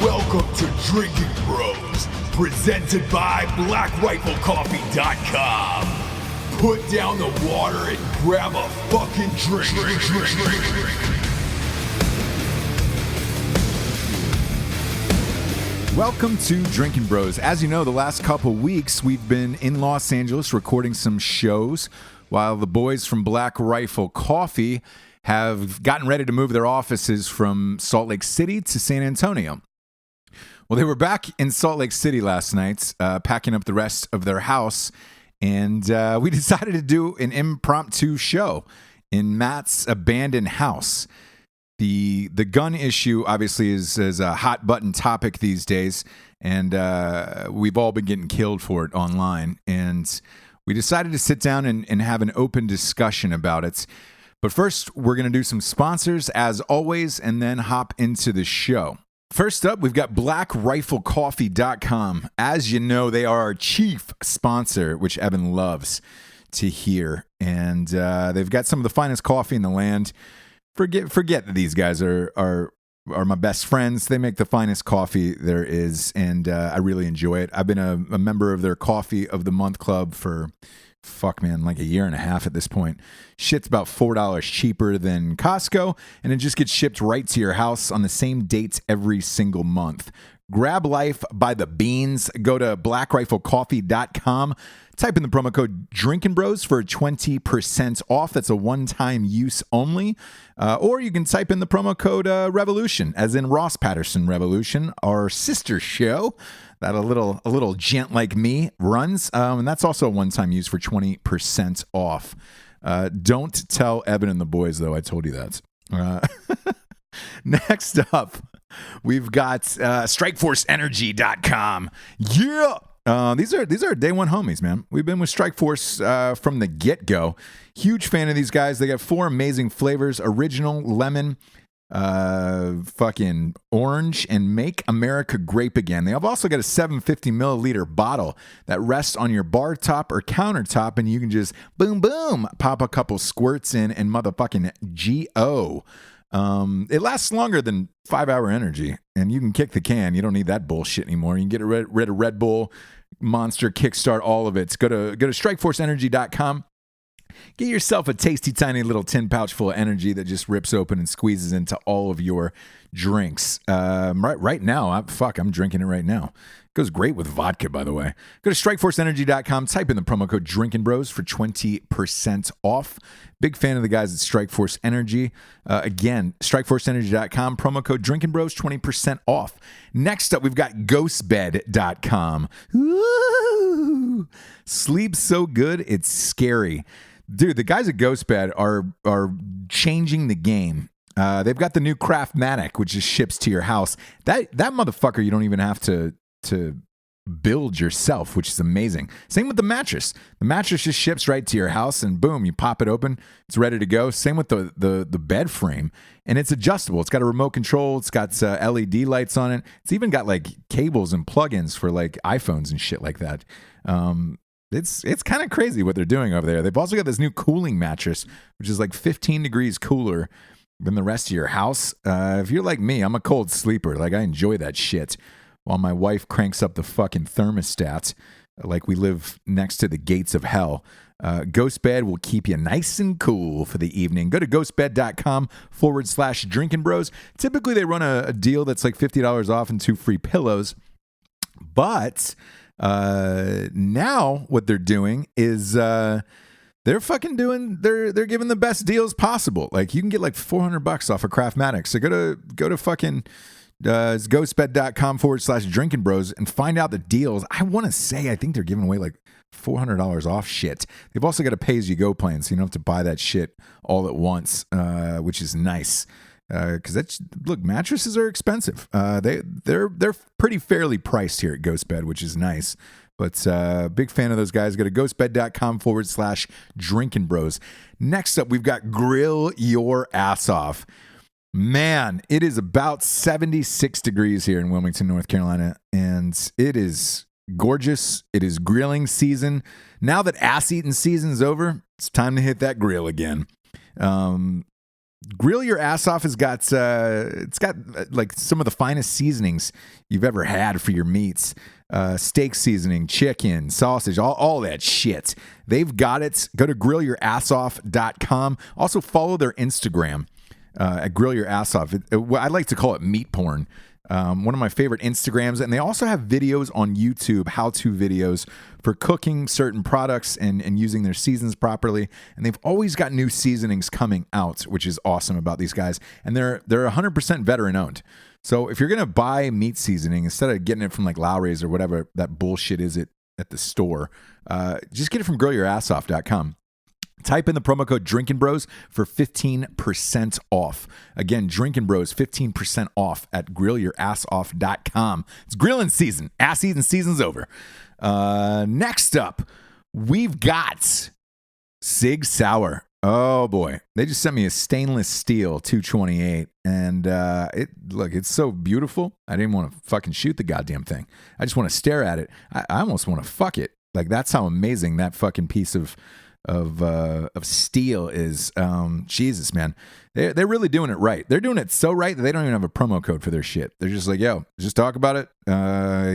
Welcome to Drinking Bros, presented by BlackRifleCoffee.com. Put down the water and grab a fucking drink. Welcome to Drinking Bros. As you know, the last couple weeks we've been in Los Angeles recording some shows while the boys from Black Rifle Coffee have gotten ready to move their offices from Salt Lake City to San Antonio. Well, they were back in Salt Lake City last night, packing up the rest of their house, and we decided to do an impromptu show in Matt's abandoned house. The gun issue obviously is a hot button topic these days, and we've all been getting killed for it online. And we decided to sit down and have an open discussion about it. But first, we're going to do some sponsors as always, and then hop into the show. First up, we've got BlackRifleCoffee.com. As you know, they are our chief sponsor, which Evan loves to hear. And they've got some of the finest coffee in the land. Forget that these guys are my best friends. They make the finest coffee there is, and I really enjoy it. I've been a member of their Coffee of the Month Club for, like a year and a half at this point. Shit's about $4 cheaper than Costco, and it just gets shipped right to your house on the same dates every single month. Grab life by the beans. Go to blackriflecoffee.com. Type in the promo code Drinkin' Bros for 20% off. That's a one-time use only. Or you can type in the promo code Revolution, as in Ross Patterson Revolution, our sister show that a little gent like me runs. And that's also a one-time use for 20% off. Don't tell Evan and the boys, though. I told you that. Next up, we've got StrikeForceEnergy.com. Yeah! These are day one homies, man. We've been with Strikeforce from the get-go. Huge fan of these guys. They got 4 amazing flavors: original, lemon, fucking orange, and Make America Grape Again. They have also got a 750 milliliter bottle that rests on your bar top or countertop, and you can just boom, boom, pop a couple squirts in and motherfucking G-O. It lasts longer than 5-hour energy, and you can kick the can. You don't need that bullshit anymore. You can get rid of Red Bull, Monster, Kickstart, all of it. Go to StrikeForceEnergy.com. Get yourself a tasty, tiny little tin pouch full of energy that just rips open and squeezes into all of your drinks. Right now, I'm drinking it right now. It goes great with vodka, by the way. Go to StrikeForceEnergy.com. Type in the promo code Drinkin' Bros for 20% off. Big fan of the guys at Strikeforce Energy. Again, StrikeForceEnergy.com. Promo code Drinkin' Bros, 20% off. Next up, we've got GhostBed.com. Ooh, sleep so good, it's scary. Dude, the guys at GhostBed are changing the game. They've got the new Craftmatic, which just ships to your house. That motherfucker you don't even have to build yourself, which is amazing. Same with the mattress. The mattress just ships right to your house, and boom, you pop it open, it's ready to go. Same with the bed frame, and it's adjustable. It's got a remote control. It's got LED lights on it. It's even got like cables and plugins for like iPhones and shit like that. It's kind of crazy what they're doing over there. They've also got this new cooling mattress, which is like 15 degrees cooler than the rest of your house. If you're like me, I'm a cold sleeper. Like, I enjoy that shit while my wife cranks up the fucking thermostat like we live next to the gates of hell. GhostBed will keep you nice and cool for the evening. Go to ghostbed.com/Drinkin' Bros. Typically, they run a deal that's like $50 off and 2 free pillows. But now what they're doing is they're giving the best deals possible. Like, you can get like $400 off a Craftmatic. So go to fucking ghostbed.com/Drinkin' Bros and find out the deals. I think they're giving away like $400 off shit. They've also got a pay-as-you-go plan, so you don't have to buy that shit all at once, which is nice. Because look, mattresses are expensive. They're pretty fairly priced here at GhostBed, which is nice. But big fan of those guys. Go to ghostbed.com/Drinkin' Bros. Next up, we've got Grill Your Ass Off. Man, it is about 76 degrees here in Wilmington, North Carolina, and it is gorgeous. It is grilling season. Now that ass eating season's over, it's time to hit that grill again. Grill Your Ass Off has got it's got like some of the finest seasonings you've ever had for your meats. Steak seasoning, chicken, sausage, all that shit. They've got it. Go to grillyourassoff.com. Also follow their Instagram at Grill Your Ass Off. I like to call it meat porn. One of my favorite Instagrams. And they also have videos on YouTube, how-to videos for cooking certain products and using their seasons properly. And they've always got new seasonings coming out, which is awesome about these guys. And they're 100% veteran owned. So if you're going to buy meat seasoning, instead of getting it from like Lowry's or whatever that bullshit is at the store, just get it from grillyourassoff.com. Type in the promo code Drinkin' Bros for 15% off. Again, Drinkin' Bros, 15% off at grillyourassoff.com. It's grilling season. Ass eating season's over. Next up, we've got Sig Sauer. Oh boy, they just sent me a stainless steel 228, and it's so beautiful. I didn't want to fucking shoot the goddamn thing. I just want to stare at it. I almost want to fuck it. Like, that's how amazing that fucking piece of steel is. Jesus, man, they're really doing it right. They're doing it so right that they don't even have a promo code for their shit. They're just like, yo, just talk about it.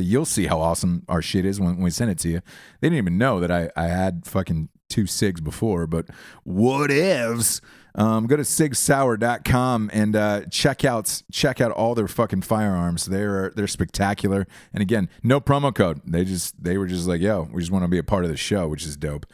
You'll see how awesome our shit is when we send it to you. They didn't even know that I had fucking 2 SIGs before, but whatevs. Go to sigsauer.com and check out all their fucking firearms. They're spectacular. And again, no promo code. They were just like, yo, we just want to be a part of the show, which is dope.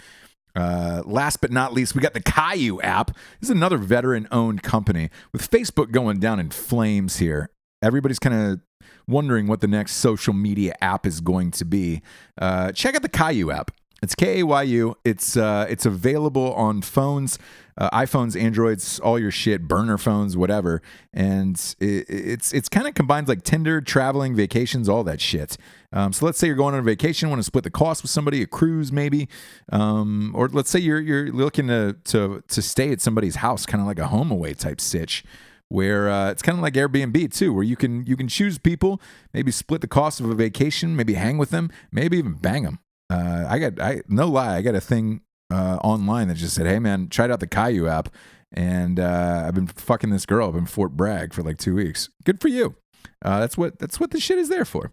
Last but not least, we got the Caillou app. This is another veteran-owned company. With Facebook going down in flames here, everybody's kind of wondering what the next social media app is going to be. Check out the Caillou app. It's Kayu. It's available on phones, iPhones, Androids, all your shit, burner phones, whatever. And it's kind of combines like Tinder, traveling, vacations, all that shit. So let's say you're going on a vacation, want to split the cost with somebody, a cruise maybe, or let's say you're looking to stay at somebody's house, kind of like a home away type sitch. Where it's kind of like Airbnb too, where you can choose people, maybe split the cost of a vacation, maybe hang with them, maybe even bang them. No lie, I got a thing online that just said, hey man, tried out the Caillou app, and I've been fucking this girl up in Fort Bragg for like 2 weeks. Good for you. That's what this shit is there for.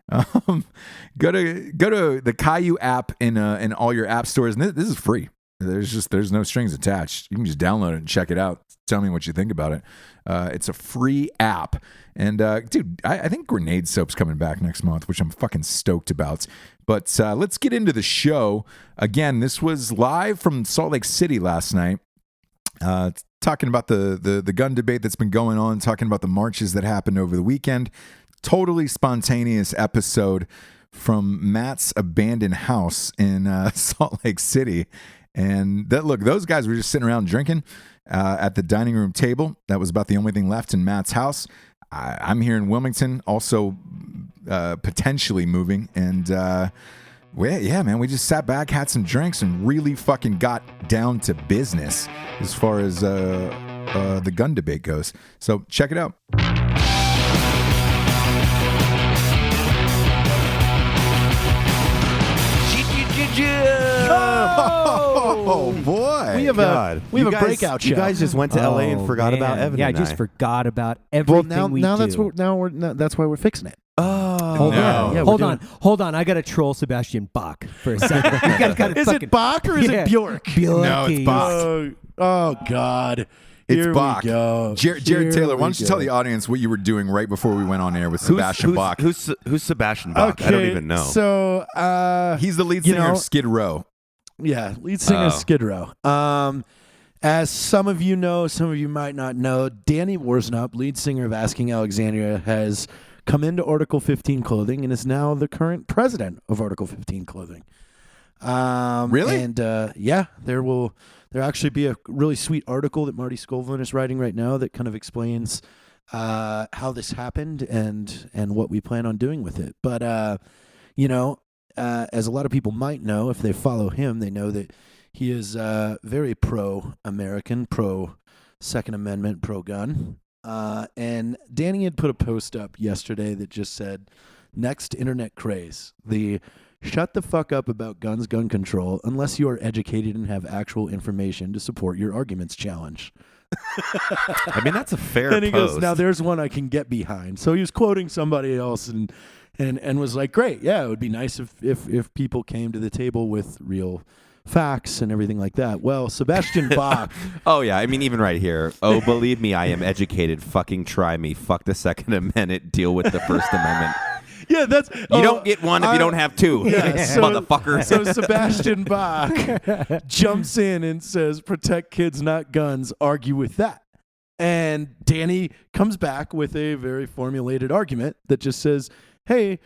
Go to the Caillou app in all your app stores, and this is free. There's no strings attached. You can just download it and check it out. Tell me what you think about it. It's a free app. And dude, I think grenade soap's coming back next month, which I'm fucking stoked about. But let's get into the show. Again, this was live from Salt Lake City last night. Talking about the gun debate that's been going on, talking about the marches that happened over the weekend. Totally spontaneous episode from Matt's abandoned house in Salt Lake City. And those guys were just sitting around drinking at the dining room table. That was about the only thing left in Matt's house. I'm here in Wilmington, also potentially moving. And yeah, man, we just sat back, had some drinks, and really fucking got down to business as far as the gun debate goes. So check it out. Oh boy! We have a breakout show. You guys just went to LA and forgot about Evan. Yeah, and I just I. forgot about everything we do. That's why we're fixing it. Oh, Hold no. on, Yeah, hold on. I got to troll Sebastian Bach for a second. You guys gotta Is fucking- it Bach or is it Bjork? No, it's Bach. Oh God! It's Here Bach. we go. Jared Here Taylor, why we don't you go. tell the audience what you were doing right before we went on air with Sebastian Bach? Who's Sebastian Bach? I don't even know. So, He's the lead singer of Skid Row. yeah, lead singer of Skid Row. As some of you know, some of you might not know, Danny Worsnup, lead singer of Asking Alexandria, has come into Article 15 Clothing and is now the current president of Article 15 Clothing. Really? And yeah, there'll actually be a really sweet article that Marty Scolvin is writing right now that kind of explains how this happened and what we plan on doing with it. But as a lot of people might know, if they follow him, they know that he is very pro-American, pro-Second Amendment, pro-gun. And Danny had put a post up yesterday that just said, next internet craze, the shut the fuck up about guns, gun control, unless you are educated and have actual information to support your arguments challenge. I mean, that's a fair And he post. goes, now there's one I can get behind. So he was quoting somebody else and was like, great, yeah, it would be nice if people came to the table with real facts and everything like that. Well, Sebastian Bach. Oh, yeah. I mean, even right here. Oh, believe me, I am educated. Fucking try me. Fuck the Second Amendment. Deal with the First Amendment. Yeah, that's You don't get one if you don't have two, motherfucker. So Sebastian Bach jumps in and says, protect kids, not guns. Argue with that. And Danny comes back with a very formulated argument that just says, hey,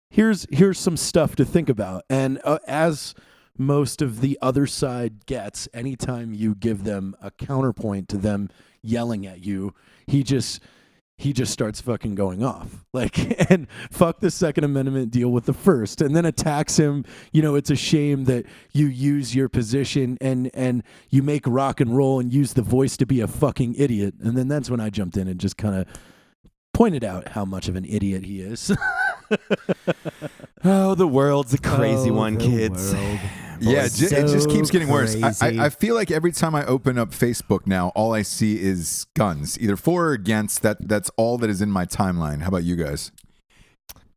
here's some stuff to think about. And as most of the other side gets, anytime you give them a counterpoint to them yelling at you, he just starts fucking going off. Like, and fuck the Second Amendment, deal with the First, and then attacks him. You know, it's a shame that you use your position and you make rock and roll and use the voice to be a fucking idiot. And then that's when I jumped in and just kind of pointed out how much of an idiot he is. Oh, the world's a crazy one, kids. Yeah, it just keeps getting worse. crazy. I feel like every time I open up Facebook now, all I see is guns, either for or against. That's all that is in my timeline. How about you guys?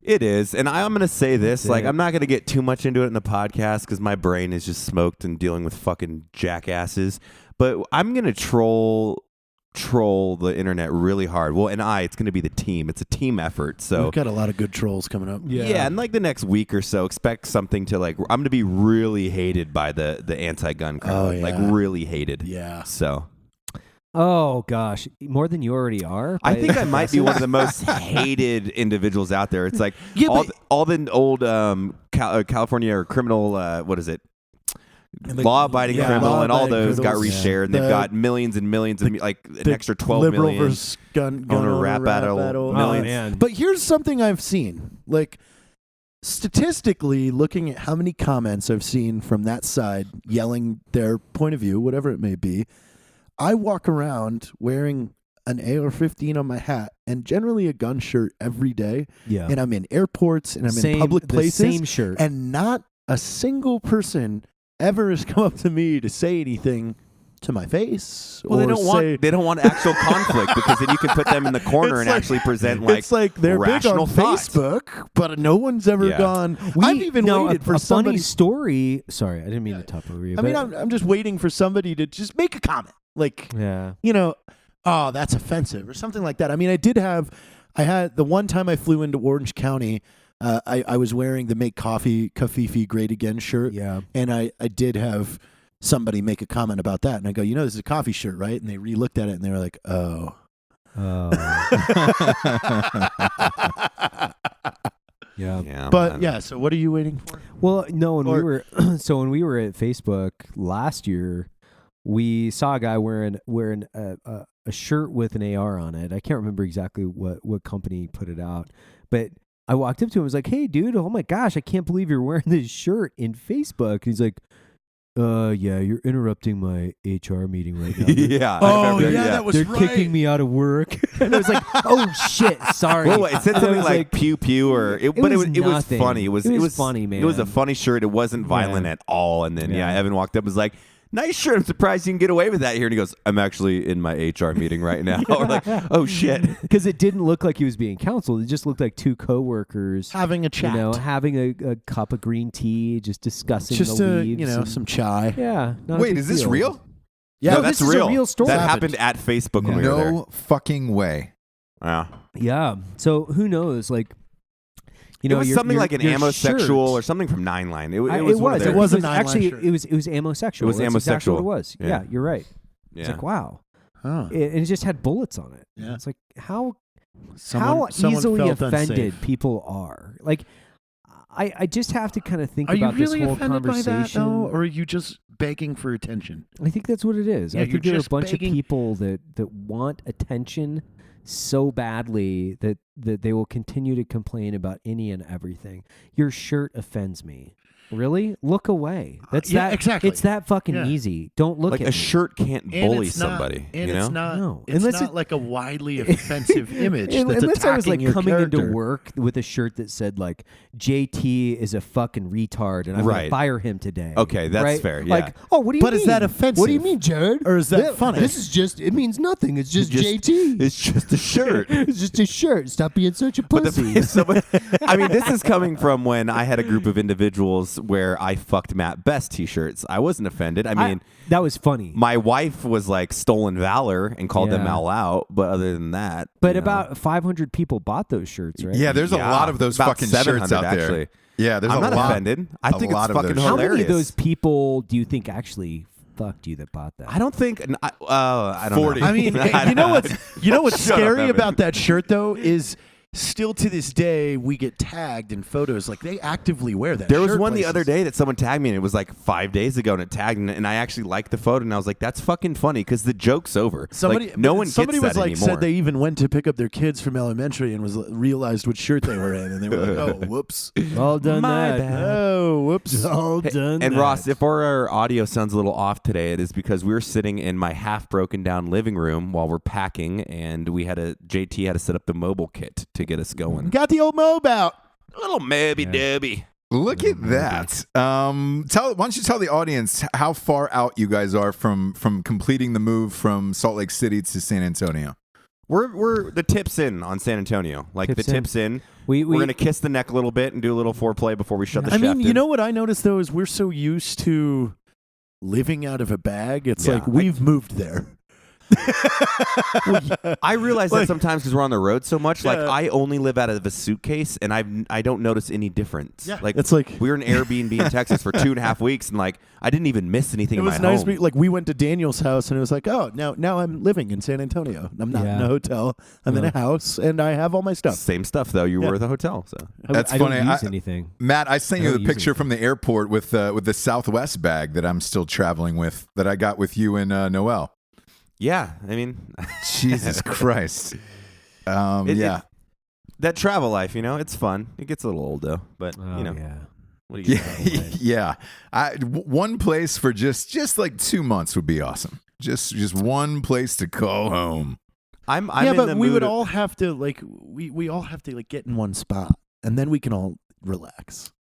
It is. And I'm going to say this. Like, I'm not going to get too much into it in the podcast because my brain is just smoked and dealing with fucking jackasses. But I'm going to troll the internet really hard. Well, and it's going to be the team. It's a team effort. So We've got a lot of good trolls coming up. yeah, and like the next week or so, expect something to like. I'm going to be really hated by the anti-gun crowd. Oh, yeah. Like really hated. Yeah. So Oh gosh, more than you already are. I think I might be one of the most hated individuals out there. It's like Yeah, all the old California or criminal. What is it? Law-abiding criminal and all those got reshared, and they've got millions and millions of like an extra 12 liberal million versus gun owner owner rap battle. Oh millions. man, But here's something I've seen. Like, statistically, looking at how many comments I've seen from that side yelling their point of view, whatever it may be, I walk around wearing an AR-15 on my hat and generally a gun shirt every day. yeah. And I'm in airports and I'm in public places. The same shirt. And not a single person ever has come up to me to say anything to my face. Well, or they don't want actual conflict because then you can put them in the corner and actually present like it's like they're big rational on thoughts. Facebook, but no one's ever gone. I've even waited for a somebody. funny story. Sorry, I didn't mean to talk over you. I mean, I'm just waiting for somebody to just make a comment, like, yeah. you know, oh, that's offensive or something like that. I mean, I had the one time I flew into Orange County. I was wearing the Make Coffee Covfefe Great Again shirt. Yeah. And I did have somebody make a comment about that. And I go, you know, this is a coffee shirt, right? And they re-looked at it and they were like, oh. Yeah. But man. yeah, so what are you waiting for? Well, no, when we were at Facebook last year, we saw a guy wearing a shirt with an AR on it. I can't remember exactly what company put it out, but I walked up to him and was like, "Hey, dude, oh my gosh, I can't believe you're wearing this shirt in Facebook." And he's like, yeah, you're interrupting my HR meeting right now. Yeah. Oh, I remember, yeah, that was They're right. kicking me out of work. And I was like, "Oh shit, sorry." Well, it said And I something was like pew pew or but it was nothing. funny. It was funny, man. It was a funny shirt. It wasn't violent Yeah. at all. And then Yeah. Evan walked up and was like, "Nice shirt. I'm surprised you can get away with that here." And he goes, "I'm actually in my HR meeting right now." We're like, "Oh shit." Because it didn't look like he was being counseled. It just looked like two coworkers Having a chat. You know, having a cup of green tea, just discussing just the leaves. you know, some chai. Yeah. not a Wait, big is this deal. real? Yeah, No, No, that's this is a real story. That Happened. happened at Facebook when we were there. No fucking way. Yeah. Yeah. So who knows? Like, you know, it was your- something your- like an your amosexual shirt- or something from Nine Line. It It was one of was. their- It was a It nine-line actually. shirt. It was amosexual. It was That's exactly what amosexual. it was. Yeah. Yeah, you're right. It's Yeah. like, wow. Huh. And it just had bullets on it. Yeah. It's like how Someone easily felt offended unsafe. people are. Like, I just have to kind of think Are you about really this whole offended by conversation. that, though, or are you just begging for attention? I think that's what it is. Yeah, I you're think there are a just bunch begging- of people that want attention so badly that they will continue to complain about any and everything. Your shirt offends me. Really? Look away. That's Yeah, that. exactly. It's that fucking Yeah. easy. Don't look Like at a me. shirt can't And bully it's not- somebody. and you know? it's not. No. It's Unless not it- like a widely offensive image. That's Unless I was attacking like your coming character. into work with a shirt that said like JT is a fucking retard and I'm gonna Right. fire him today. Okay, that's right? fair, yeah. Like, oh, what do you But mean? is that offensive? What do you mean, Jared? Or is that funny? This is just. It means nothing. It's just, Just- JT. It's just a shirt. It's just a shirt. Stop being such a But pussy. I mean, this is coming from when I had a group of individuals where I fucked Matt Best T-shirts. I wasn't offended. I mean, that was funny. my wife was like stolen valor and called them Yeah. all out. But other than that, But you know. about 500 people bought those shirts, right? Yeah, there's a Yeah, lot of those about fucking shirts 700 out there. actually. Yeah, there's I'm a not lot. offended. I a think lot it's of fucking those How hilarious. many of those people do you think actually fucked you that bought that? I don't think. I don't 40. know. I mean, you know what's Shut up, scary Evan. about that shirt though is still to this day we get tagged in photos. Like they actively wear that. There was shirt one the places. other day that someone tagged me, and it was like 5 days ago, and it tagged, and I actually liked the photo, and I was like, "That's fucking funny," because the joke's over. Somebody, like, no one somebody gets was that like anymore. said they even went to pick up their kids from elementary and realized what shirt they were in, and they were like, "Oh, whoops, All done My that. bad. oh, whoops." All done And that. Ross, if our audio sounds a little off today, it is because we're sitting in my half broken down living room while we're packing, and JT had to set up the mobile kit to get us going. Got the old mob out. A little maybe dubby. Look at that. Why don't you tell the audience how far out you guys are from completing the move from Salt Lake City to San Antonio? We're the tips in on San Antonio. Like Tips the tips in. We We're gonna kiss the neck a little bit and do a little foreplay before we shut the I shaft mean, in. you know what I noticed though is we're so used to living out of a bag. It's Yeah, like we've moved there. I realize that Like- sometimes because we're on the road so much. Like Yeah. I only live out of a suitcase, and I don't notice any difference. Yeah, like it's like- we were in Airbnb in Texas for 2.5 weeks, and like I didn't even miss anything It in was my nice. home. Like we went to Daniel's house, and it was like, oh, now I'm living in San Antonio. I'm not in Yeah. a hotel. I'm in a house, and I have all my stuff. Same stuff though. You were at the hotel, so That's I funny. don't use anything. Matt, I sent you don't the use picture from the airport with the Southwest bag that I'm still traveling with that I got with you and Noel. yeah. I mean, Jesus Christ. It- Yeah. that travel life, you know, it's fun. It gets a little old though, but Oh, you know, yeah. what do you Yeah, yeah. One place for just like 2 months would be awesome. Just one place to call home. I'm yeah, in but the we mood would of- all have to we all have to like get in one spot, and then we can all relax.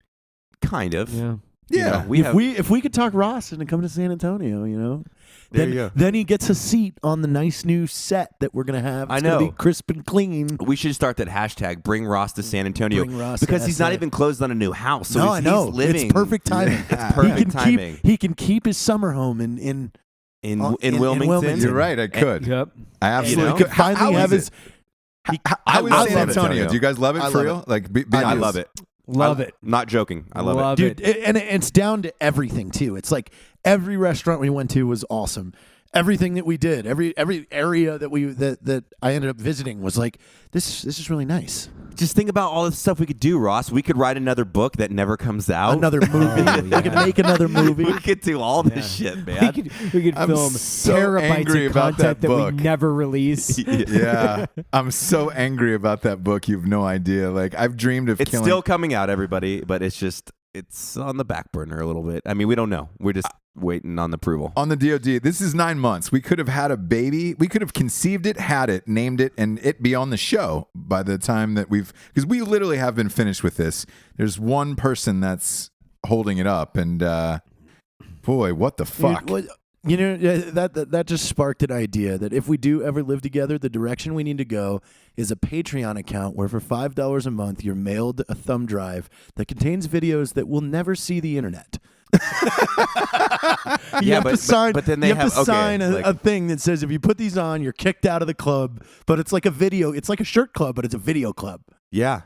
kind of. Yeah. You Yeah. know, we have. If we could talk Ross into coming to San Antonio, you know, There then you go. then he gets a seat on the nice new set that we're gonna have. I It's gonna know. be crisp and clean. We should start that hashtag. Bring Ross to San Antonio Bring Ross, because he's not that's it. even closed on a new house. So No, he's, I know. He's living. It's perfect timing. It's perfect timing. He can keep his summer home in in in Wilmington. Wilmington. You're right. I could. Yep. I absolutely You know? could. finally How have is his. it? I How is love San San Antonio? Antonio. Do you guys love it I for love real? it. Like, be I honest. love it. Love it. Not joking. I love Love it. Dude, and it's down to everything too. It's like every restaurant we went to was awesome. Everything that we did, every area that I ended up visiting was like this is really nice. Just think about all the stuff we could do, Ross. We could write another book that never comes out. Another movie. Oh, We could yeah. make another movie. we could do all this shit, man. We could I'm film so terabytes angry of about content that that, book. we never release. Yeah, I'm so angry about that book. You've no idea. Like, I've dreamed of It's killing. still coming out, everybody, but it's on the back burner a little bit. I mean, we don't know. We're just waiting on the approval. on the DOD. This is 9 months. We could have had a baby. We could have conceived it, had it, named it, and it be on the show by the time that because we literally have been finished with this. There's one person that's holding it up, and boy, what the fuck? You know, that just sparked an idea that if we do ever live together, the direction we need to go is a Patreon account where for $5 a month you're mailed a thumb drive that contains videos that will never see the internet. You have to sign. but then they you have to okay, sign like- a thing that says if you put these on, you're kicked out of the club. But it's like a video. It's like a shirt club, but it's a video club. Yeah.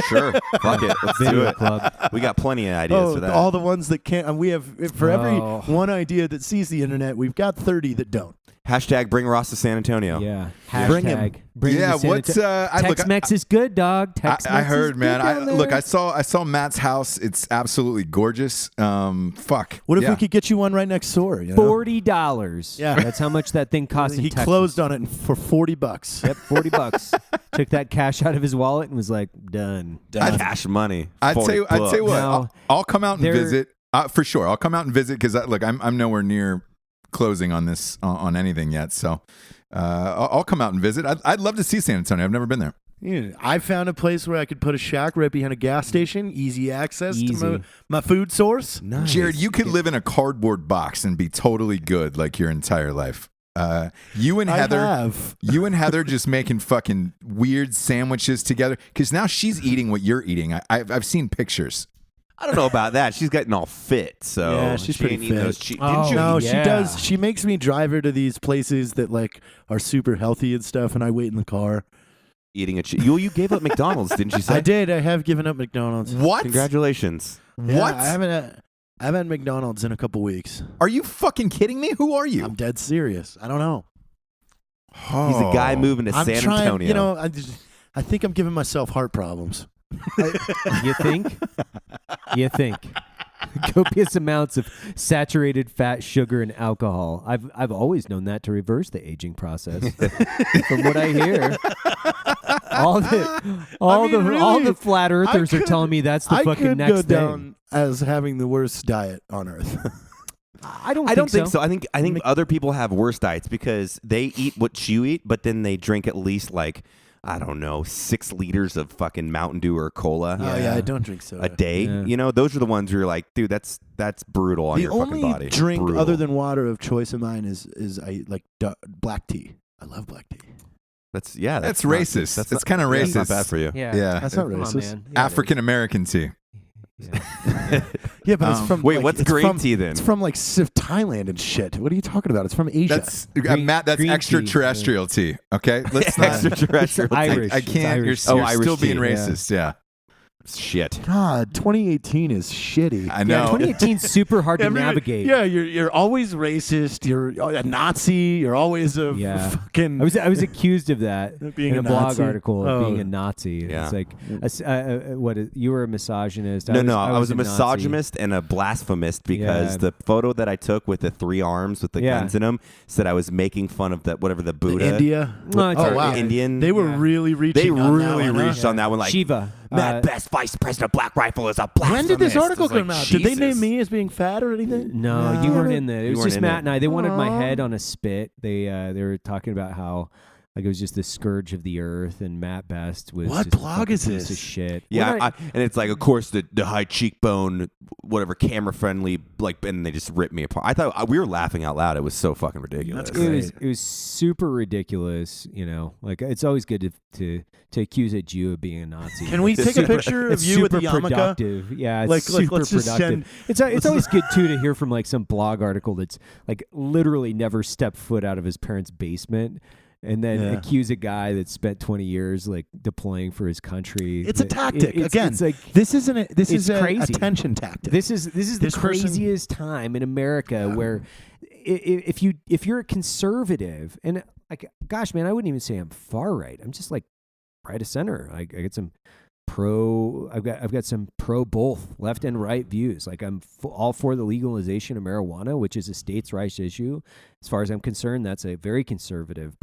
Sure. Fuck it. Let's do Video it. club. We got plenty of ideas for that. All the ones that can't. And we have for every Oh. one idea that sees the internet, we've got 30 that don't. Hashtag bring Ross to San Antonio. Yeah. Bring him. Hashtag Bring him Yeah, to San what's Antonio. Tex-Mex is good, dog. Tex-Mex I heard, is man. good down there. I saw Matt's house. It's absolutely gorgeous. Fuck. What if Yeah. we could get you one right next door? You know? $40. Yeah. That's how much that thing cost in He Texas. closed on it for $40. Yep, $40. Took that cash out of his wallet and was like, done. Cash money. I'd say what. Now, I'll come out and they're- visit for sure. I'll come out and visit because look, I'm nowhere near closing on this on anything yet. So I'll come out and visit. I'd love to see San Antonio. I've never been there. Yeah, I found a place where I could put a shack right behind a gas station. Easy access to Easy. my food source. Nice. Jared, you could live in a cardboard box and be totally good like your entire life. You and Heather just making fucking weird sandwiches together because now she's eating what you're eating. I've seen pictures. I don't know about that. She's getting all fit, so Yeah, she's she pretty ain't eating fit. those Oh, didn't you? No, yeah. she does. She makes me drive her to these places that like are super healthy and stuff, and I wait in the car. Eating you gave up McDonald's, didn't you say? I did. I have given up McDonald's. What? Congratulations. Yeah, What? I haven't had McDonald's in a couple weeks. Are you fucking kidding me? Who are you? I'm dead serious. I don't know. He's a guy moving to I'm San trying. Antonio. You know, I think I'm giving myself heart problems. You think? You think? Copious amounts of saturated fat, sugar, and alcohol. I've always known that to reverse the aging process. From what I hear, all the flat earthers are telling me that's the I fucking could next go thing. down as having the worst diet on earth. I don't think so. I think other people have worse diets because they eat what you eat, but then they drink at least like, I don't know, 6 liters of fucking Mountain Dew or cola Oh yeah, I don't drink soda. a day. Yeah. You know, those are the ones where you're like, dude, that's brutal on The your only fucking body. drink Brutal. other than water of choice of mine is I like black tea. I love black tea. that's That's not- racist. That's It's not- kinda yeah, it's not racist. bad for you. Yeah, Yeah. That's not Come on, racist. man. Yeah, it African American tea. is. Yeah. Yeah, but it's from Wait, like, what's it's green from- tea then? It's from like Thailand and shit. What are you talking about? It's from Asia. That's Green- Matt. That's green tea. extraterrestrial tea. Okay, let's not. Extraterrestrial. It's Irish. I can't. It's You're, Irish. you're still Irish being tea, yeah. racist. Yeah, Shit. God, 2018 is shitty. I know. 2018's super hard to Everybody- navigate. Yeah, you're always racist. You're a Nazi. You're always a Yeah. fucking. I was accused of that Being in a a blog Nazi? article of Oh. being a Nazi. Yeah. It's like you were a misogynist. No, I was a Nazi. misogynist and a blasphemist because Yeah. the photo that I took with the 3 arms with the Yeah. guns in them said I was making fun of that whatever the Buddha. India. No, it's Oh all wow, right. Indian. They were Yeah. really reaching. They on that really one, huh? reached on that one like Shiva. Matt Best Vice President of Black Rifle is a blasphemist. When did this article It's like, come out? Did they Jesus. name me as being fat or anything? No, you weren't in there. It You was weren't just in Matt it. and I. They wanted my Aw. head on a spit. They were talking about how like it was just the scourge of the earth, and Matt Best was What just a blog fucking is piece this? of shit. Yeah, What and it's like, of course, the high cheekbone, whatever, camera friendly, like, and they just ripped me apart. I thought we were laughing out loud. It was so fucking ridiculous. That's great. It was super ridiculous. You know, like it's always good to accuse a Jew of being a Nazi. Can we It's take a super- picture of it's you with the super yarmulke? productive. Yeah, it's Like, super let's just productive. It's always good too to hear from like some blog article that's like literally never stepped foot out of his parents' basement. And then Yeah. accuse a guy that spent 20 years like deploying for his country. It's a tactic. It's Again, like this isn't. This it's is a crazy. attention tactic. this is the This person- craziest time in America where if you're a conservative and like gosh man, I wouldn't even say I'm far right. I'm just like right of center. I get some I've got some pro both left and right views. Like I'm all for the legalization of marijuana, which is a states' rights issue. As far as I'm concerned, that's a very conservative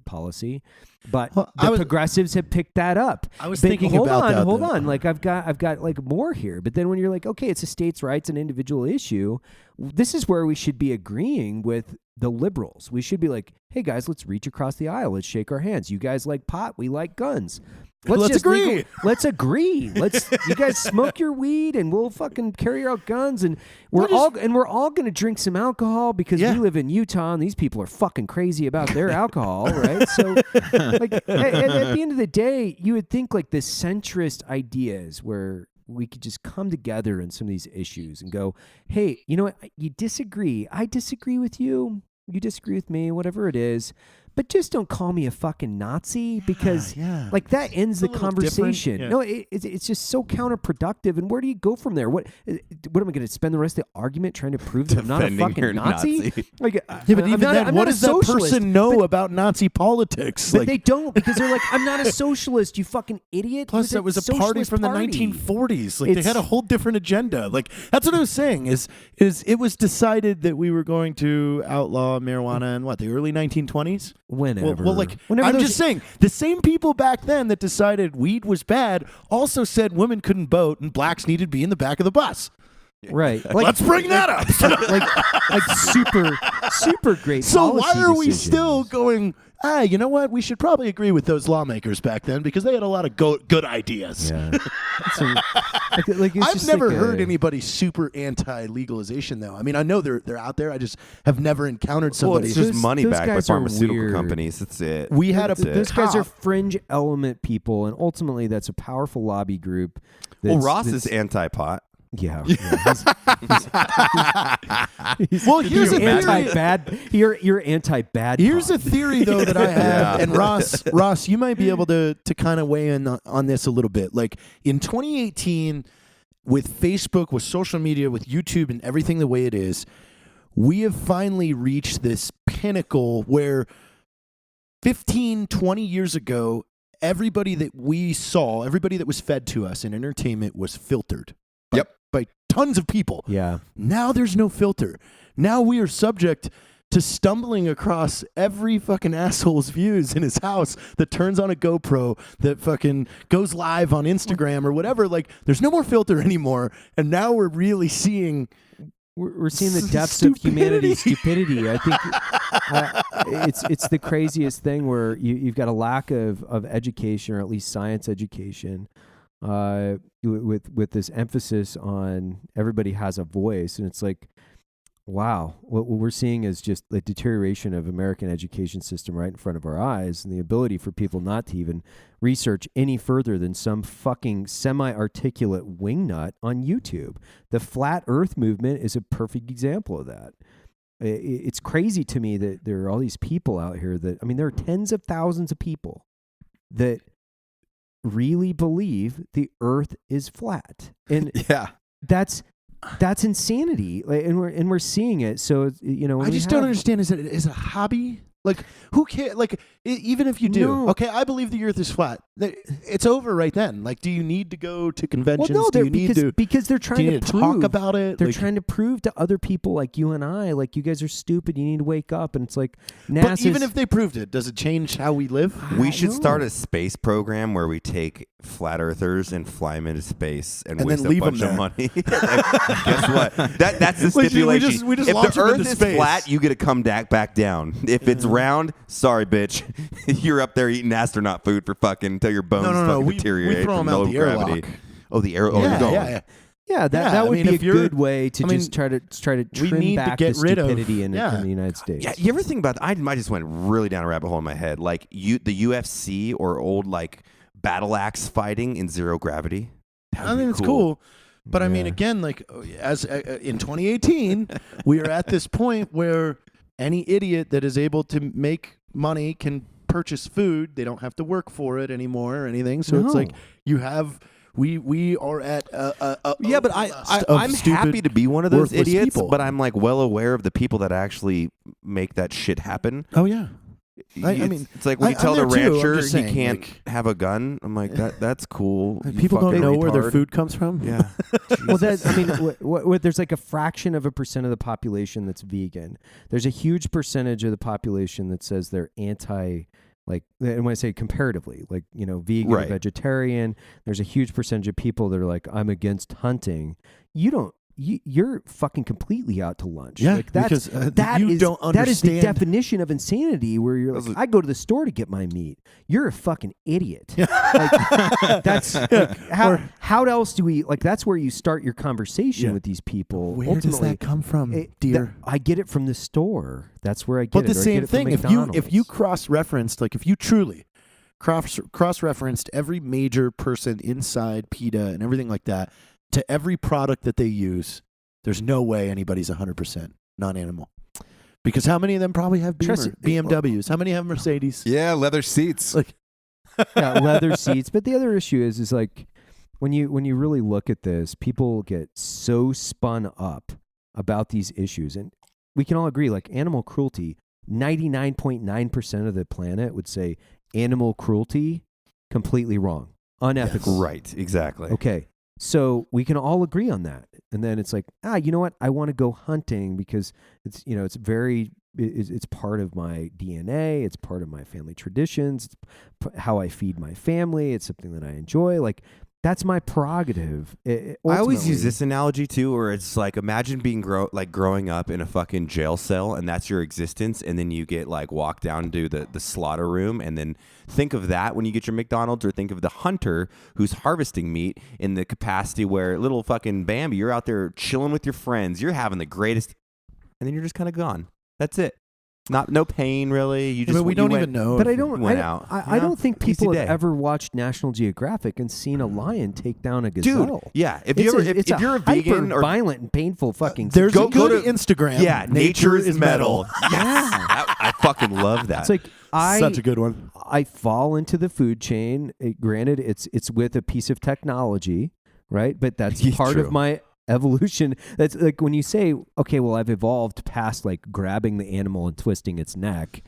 policy. But Well, the progressives have picked that up. I was But thinking hold about on, that, Hold though. on. Like I've got like more here. But then when you're like, okay, it's a states' rights and individual issue, this is where we should be agreeing with the liberals. We should be like, hey guys, let's reach across the aisle. Let's shake our hands. You guys like pot, we like guns. Let's just agree. Let's agree. You guys smoke your weed and we'll fucking carry out guns and we're all going to drink some alcohol because Yeah. we live in Utah and these people are fucking crazy about their alcohol, right? So like at the end of the day, you would think like the centrist ideas where we could just come together in some of these issues and go, hey, you know what? You disagree. I disagree with you. You disagree with me, whatever it is. but just don't call me a fucking Nazi because like that ends the conversation. Yeah. No, it's just so counterproductive. And where do you go from there? What am I going to spend the rest of the argument trying to prove that I'm not a Defending your fucking Nazi? Like, but even then, what does that person know about Nazi politics? But they don't, because they're like, I'm not a socialist, you fucking idiot. Plus, that was a party from the 1940s. Like, they had a whole different agenda. Like, that's what I was saying. Is it was decided that we were going to outlaw marijuana in the early 1920s? Whenever. Well, I'm just saying, the same people back then that decided weed was bad also said women couldn't vote and blacks needed to be in the back of the bus. Right. Like, let's bring that up. like super great. So why are we decisions. still going? You know what? We should probably agree with those lawmakers back then because they had a lot of good ideas. Yeah. I've never heard anybody super anti-legalization, though. I mean, I know they're out there. I just have never encountered somebody. Well, it's just money those back by guys are pharmaceutical weird. companies. That's it. We had those guys are fringe element people, and ultimately that's a powerful lobby group. Ross is anti-pot. Yeah. Well, here's a anti-bad. You're anti-bad. Here's a theory though that I have, and Ross, you might be able to kind of weigh in on this a little bit. Like in 2018, with Facebook, with social media, with YouTube, and everything the way it is, we have finally reached this pinnacle where 15, 20 years ago, everybody that we saw, everybody that was fed to us in entertainment was filtered. By tons of people. Yeah. Now there's no filter. Now we are subject to stumbling across every fucking asshole's views in his house that turns on a GoPro, that fucking goes live on Instagram or whatever. Like, there's no more filter anymore. And now we're really seeing... We're seeing the depths of humanity's stupidity. I think it's the craziest thing where you've got a lack of education, or at least science education, with this emphasis on everybody has a voice. And it's like, wow, what we're seeing is just the deterioration of American education system right in front of our eyes, and the ability for people not to even research any further than some fucking semi-articulate wingnut on YouTube. The flat earth movement is a perfect example of that. It's crazy to me that there are all these people out here that, I mean, there are tens of thousands of people that really believe the earth is flat. And that's insanity. Like, and we're seeing it. So, you know, I just don't understand. Is it a hobby? Like, who cares? Like, even if you do, okay, I believe the earth is flat. It's over right then. Like, do you need to go to conventions? Well, no, do you need to because they're trying to talk about it. They're trying to prove to other people like you and I, like, you guys are stupid. You need to wake up. And it's like, but even if they proved it, does it change how we live? We should start a space program where we take flat earthers and fly them into space and waste then leave a bunch them of money. Guess what? That's the stipulation. We just if launch the them earth into is space. flat, you get to come back down. If it's round, sorry, bitch. You're up there eating astronaut food for fucking until your bones fucking deteriorate. We throw from them out low the gravity. airlock. Oh, the air. Oh, you're going. Yeah, that would be a good way to I mean, just try to we trim need to back get the rid of- stupidity in the United States. Yeah, you ever think about that? I just went really down a rabbit hole in my head. Like the UFC or old like battle axe fighting in zero gravity. I think it's cool. But I mean, again, like as in 2018, we are at this point where any idiot that is able to make money can purchase food. They don't have to work for it anymore or anything. So it's like you have. We are at but I'm happy to be one of those idiots, people. but I'm like well aware of the people that actually make that shit happen. Oh yeah. I mean, it's like when you tell the I'm there too. I'm rancher just saying, he can't have a gun. I'm like, that's cool. You people don't fucking know where their retard. food comes from. Yeah. Well, I mean, there's like a fraction of a percent of the population that's vegan. There's a huge percentage of the population that says they're anti. Like, and when I say comparatively, like, you know, vegan, or vegetarian, there's a huge percentage of people that are like, I'm against hunting. You're fucking completely out to lunch. Yeah, like that's, because that you is don't that is the understand. definition of insanity. Where you're like, I go to the store to get my meat. You're a fucking idiot. Like, that's how else do we like? That's where you start your conversation with these people. Where Ultimately, does that come from, dear? I get it from the store. That's where I get But it. the or I same get it from thing, if McDonald's. you cross-referenced, like if you truly cross-referenced every major person inside PETA and everything like that to every product that they use, there's no way anybody's 100% non-animal. Because how many of them probably have Trust- BMWs? How many have Mercedes? Yeah, leather seats. Like, yeah, leather seats. But the other issue is like when you really look at this, people get so spun up about these issues, and we can all agree, like animal cruelty. 99.9% of the planet would say animal cruelty completely wrong, unethical. Yes. Right, exactly. Okay. So we can all agree on that. And then it's like, you know what? I want to go hunting because it's, it's it's part of my DNA. It's part of my family traditions. It's how I feed my family. It's something that I enjoy. Like, that's my prerogative. I always use Ultimately- this analogy too, where it's like, imagine being growing up in a fucking jail cell, and that's your existence, and then you get like walked down to the slaughter room, and then think of that when you get your McDonald's, or think of the hunter who's harvesting meat in the capacity where little fucking Bambi, you're out there chilling with your friends, you're having the greatest, and then you're just kind of gone. That's it. No pain really. You just we don't even know. But I if- don't. went I, out. I Yeah. don't think Easy people day. have ever watched National Geographic and seen a lion take down a gazelle. Dude, yeah. If It's if you're a vegan or violent and painful fucking. There's Go a good to- Instagram. yeah, nature is metal. Yes, Yeah. I fucking love that. It's like Such a good one. I fall into the food chain. Granted, it's with a piece of technology, right? But that's It's part true. of my evolution. That's like when you say, okay, well, I've evolved past like grabbing the animal and twisting its neck.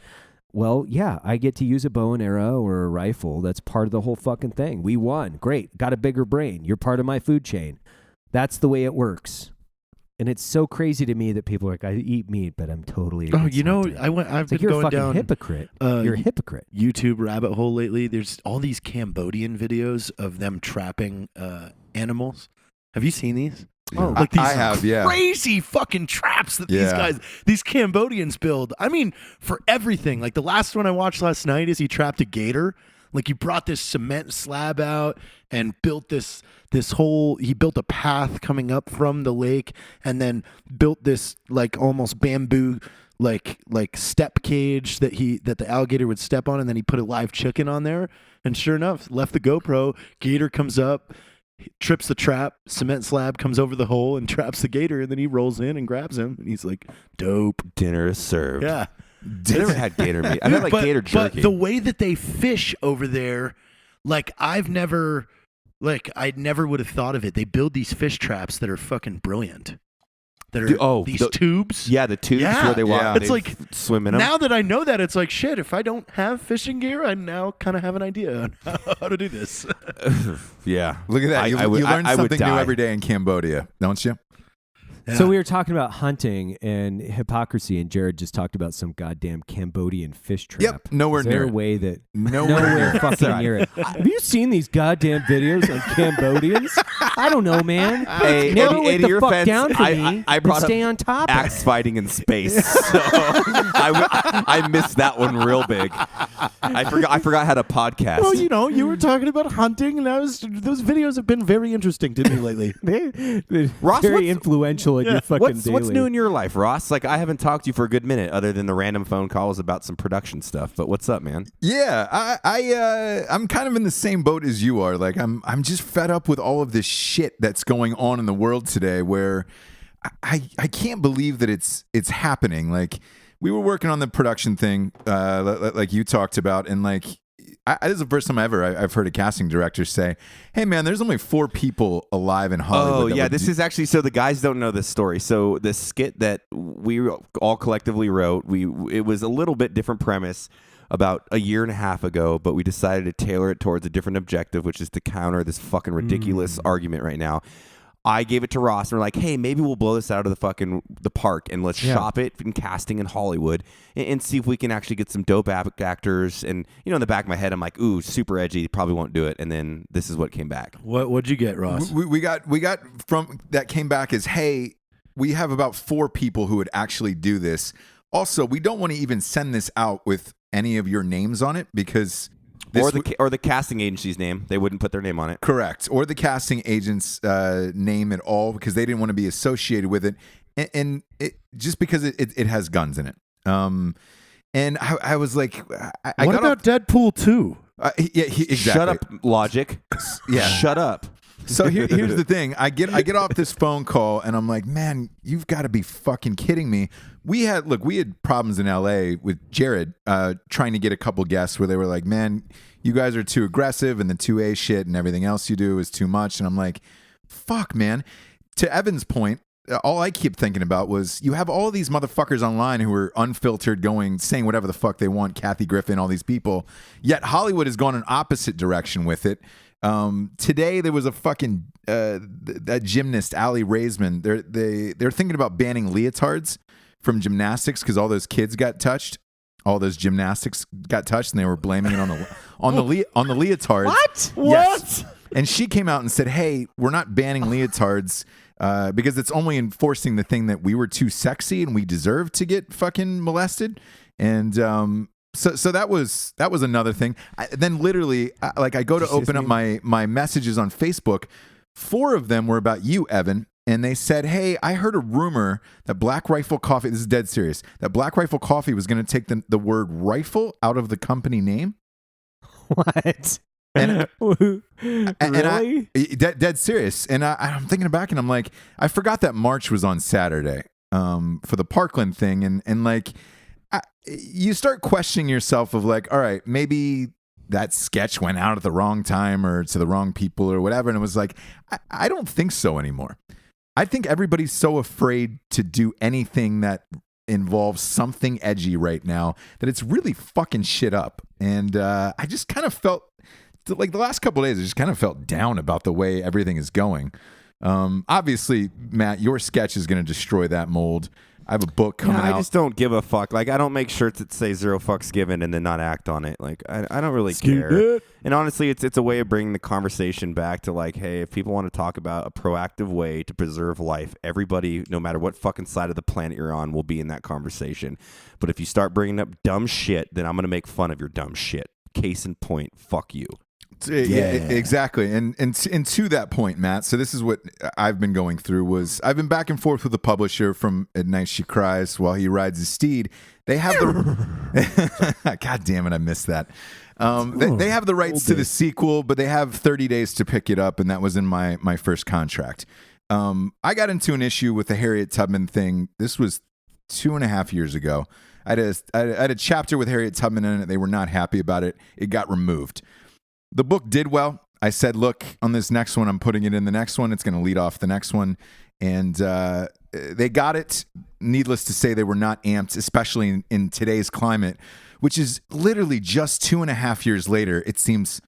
Well, yeah, I get to use a bow and arrow or a rifle. That's part of the whole fucking thing. We won. Great. Got a bigger brain. You're part of my food chain. That's the way it works. And it's so crazy to me that people are like, I eat meat, but I'm totally Oh, against you know, hunting. I've It's like been you're a going fucking down hypocrite. You're a hypocrite. YouTube rabbit hole lately. There's all these Cambodian videos of them trapping animals. Have you seen these? Oh, Like these I have, yeah. crazy fucking traps that Yeah. these Cambodians build. I mean, for everything. Like the last one I watched last night is he trapped a gator. Like he brought this cement slab out and built this whole. He built a path coming up from the lake, and then built this like almost bamboo like step cage that the alligator would step on, and then he put a live chicken on there. And sure enough, left the GoPro. Gator comes up, trips the trap, cement slab comes over the hole and traps the gator, and then he rolls in and grabs him, and he's like, "Dope." dinner is served. Yeah. I never had gator meat. I had like gator jerky. But the way that they fish over there, like I never would have thought of it. They build these fish traps that are fucking brilliant. That are Dude, these the- tubes. yeah, the tubes Yeah. where they walk. Yeah. They It's like, swim in them. Now that I know that, it's like shit. If I don't have fishing gear, I now kind of have an idea on how to do this. yeah, Look at that. You learn I would something new die. every day in Cambodia, don't you? So we were talking about hunting and hypocrisy, and Jared just talked about some goddamn Cambodian fish trap. Yep, nowhere Is there near a it. way that Nowhere fucking near it? Have you seen these goddamn videos on Cambodians? I don't know, man. Hey, Narrow in it the your fuck defense, down for I me brought and up stay on top. axe fighting in space. So I missed that one real big. I forgot how to podcast. Well, you were talking about hunting, and those videos have been very interesting to me lately. Ross, very what's- influential in your fucking What's daily. new in your life, Ross? Like I haven't talked to you for a good minute, other than the random phone calls about some production stuff. But what's up, man? Yeah, I'm kind of in the same boat as you are. Like I'm just fed up with all of this shit that's going on in the world today, where I can't believe that it's happening. Like we were working on the production thing, like you talked about, and like this is the first time I've heard a casting director say, "Hey man, there's only 4 people alive in Hollywood." Oh yeah, this is actually, so the guys don't know this story. So the skit that we all collectively wrote, it was a little bit different premise about a year and a half ago, but we decided to tailor it towards a different objective, which is to counter this fucking ridiculous argument right now. I gave it to Ross and we're like, hey, maybe we'll blow this out of the park and let's shop it in casting in Hollywood and see if we can actually get some dope actors. And in the back of my head, I'm like, ooh, super edgy, probably won't do it. And then this is what came back. What'd you get, Ross? we got from that came back as, hey, we have about 4 people who would actually do this. Also, we don't want to even send this out with any of your names on it because or the casting agency's name. They wouldn't put their name on it. Correct. Or the casting agent's name at all because they didn't want to be associated with it. And it, just because it has guns in it. And I was like, I what got about Deadpool 2? yeah, exactly. Shut up, Logic. Yeah. Shut up. So here's the thing. I get off this phone call and I'm like, man, you've got to be fucking kidding me. We had problems in LA with Jared trying to get a couple guests where they were like, man, you guys are too aggressive and the 2A shit and everything else you do is too much. And I'm like, fuck, man. To Evan's point, all I keep thinking about was you have all these motherfuckers online who are unfiltered saying whatever the fuck they want, Kathy Griffin, all these people. Yet Hollywood has gone an opposite direction with it. Today there was a fucking that gymnast, Ali Raisman. They're thinking about banning leotards from gymnastics because all those kids got touched. All those gymnastics got touched, and they were blaming it on the leotards. What? Yes. What? And she came out and said, "Hey, we're not banning leotards because it's only enforcing the thing that we were too sexy and we deserve to get fucking molested." And so that was another thing. Then literally, I go to open up my messages on Facebook. 4 of them were about you, Evan. And they said, hey, I heard a rumor that Black Rifle Coffee, this is dead serious, that Black Rifle Coffee was going to take the word rifle out of the company name. What? And, really? Dead serious. And I'm thinking back and I'm like, I forgot that March was on Saturday for the Parkland thing. And like, you start questioning yourself of like, all right, maybe that sketch went out at the wrong time or to the wrong people or whatever. And it was like, I don't think so anymore. I think everybody's so afraid to do anything that involves something edgy right now that it's really fucking shit up. And I just kind of felt like the last couple of days, I just kind of felt down about the way everything is going. Obviously, Matt, your sketch is going to destroy that mold. I have a book coming out. I just don't give a fuck. Like, I don't make shirts that say 0 fucks given and then not act on it. Like, I don't really care. And honestly, it's a way of bringing the conversation back to like, hey, if people want to talk about a proactive way to preserve life, everybody, no matter what fucking side of the planet you're on, will be in that conversation. But if you start bringing up dumb shit, then I'm going to make fun of your dumb shit. Case in point, fuck you. Yeah, exactly. And to that point, Matt, so this is what I've been going through was I've been back and forth with the publisher from At Night She Cries While He Rides His Steed. They have the God damn it, I missed that. They have the rights to the sequel, but they have 30 days to pick it up, and that was in my first contract. I got into an issue with the Harriet Tubman thing. This was 2.5 years ago. I had a chapter with Harriet Tubman in it. They were not happy about it. It got removed. The book did well. I said, look, on this next one, I'm putting it in the next one. It's going to lead off the next one. And they got it. Needless to say, they were not amped, especially in today's climate, which is literally just 2.5 years later. It seems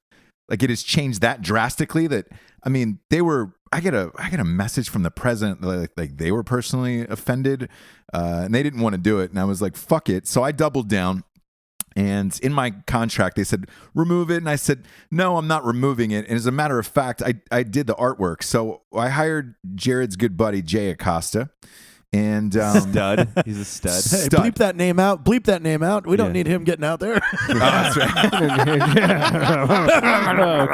like it has changed that drastically that, I mean, I get a message from the president, like they were personally offended and they didn't want to do it. And I was like, fuck it. So I doubled down. And in my contract, they said, remove it. And I said, no, I'm not removing it. And as a matter of fact, I did the artwork. So I hired Jared's good buddy, Jay Acosta. And stud. He's a stud. Hey, bleep that name out. Bleep that name out. We don't need him getting out there. That's right.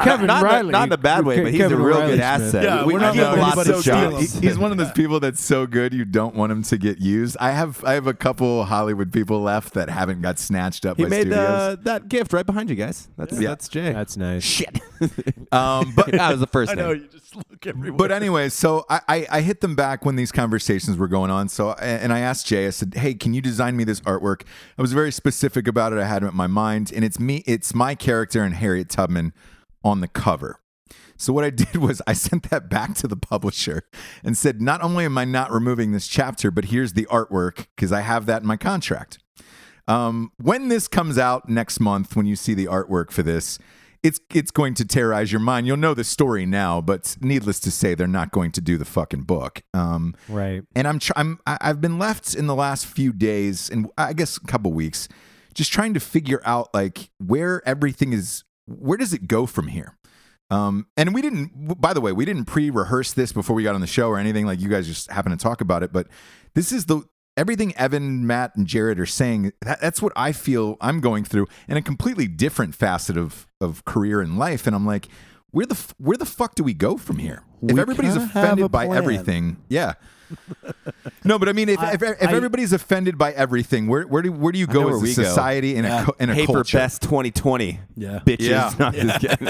Kevin Riley. Not in a bad way, but he's Kevin a real Riley good Smith. asset. Yeah, we we're not give letting lots anybody of steal shots. him. He's one of those people that's so good you don't want him to get used. I have a couple Hollywood people left that haven't got snatched up He by made studios. that gift right behind you guys. That's Jay. That's nice. Shit. But That was the first I know, name. you just look everywhere. But anyway, so I hit them back when these conversations were going on. So and I asked Jay, I said, hey, can you design me this artwork? I was very specific about it. I had it in my mind, and it's my character and Harriet Tubman on the cover. So what I did was I sent that back to the publisher and said, not only am I not removing this chapter, but here's the artwork because I have that in my contract. When this comes out next month, when you see the artwork for this, it's going to terrorize your mind. You'll know the story now, but needless to say, they're not going to do the fucking book. Right. And I've been left in the last few days, and I guess a couple weeks, just trying to figure out like where everything is. Where does it go from here? And we didn't pre-rehearse this before we got on the show or anything. Like you guys just happen to talk about it, but this is everything Evan, Matt, and Jared are saying, that's what I feel I'm going through in a completely different facet of career and life. And I'm like, where the fuck do we go from here? If everybody's offended by everything, yeah. No, but I mean, if everybody's offended by everything, where do you go as a society in a Hafer culture? Best 2020. Yeah. Bitches. Yeah. Not just kidding.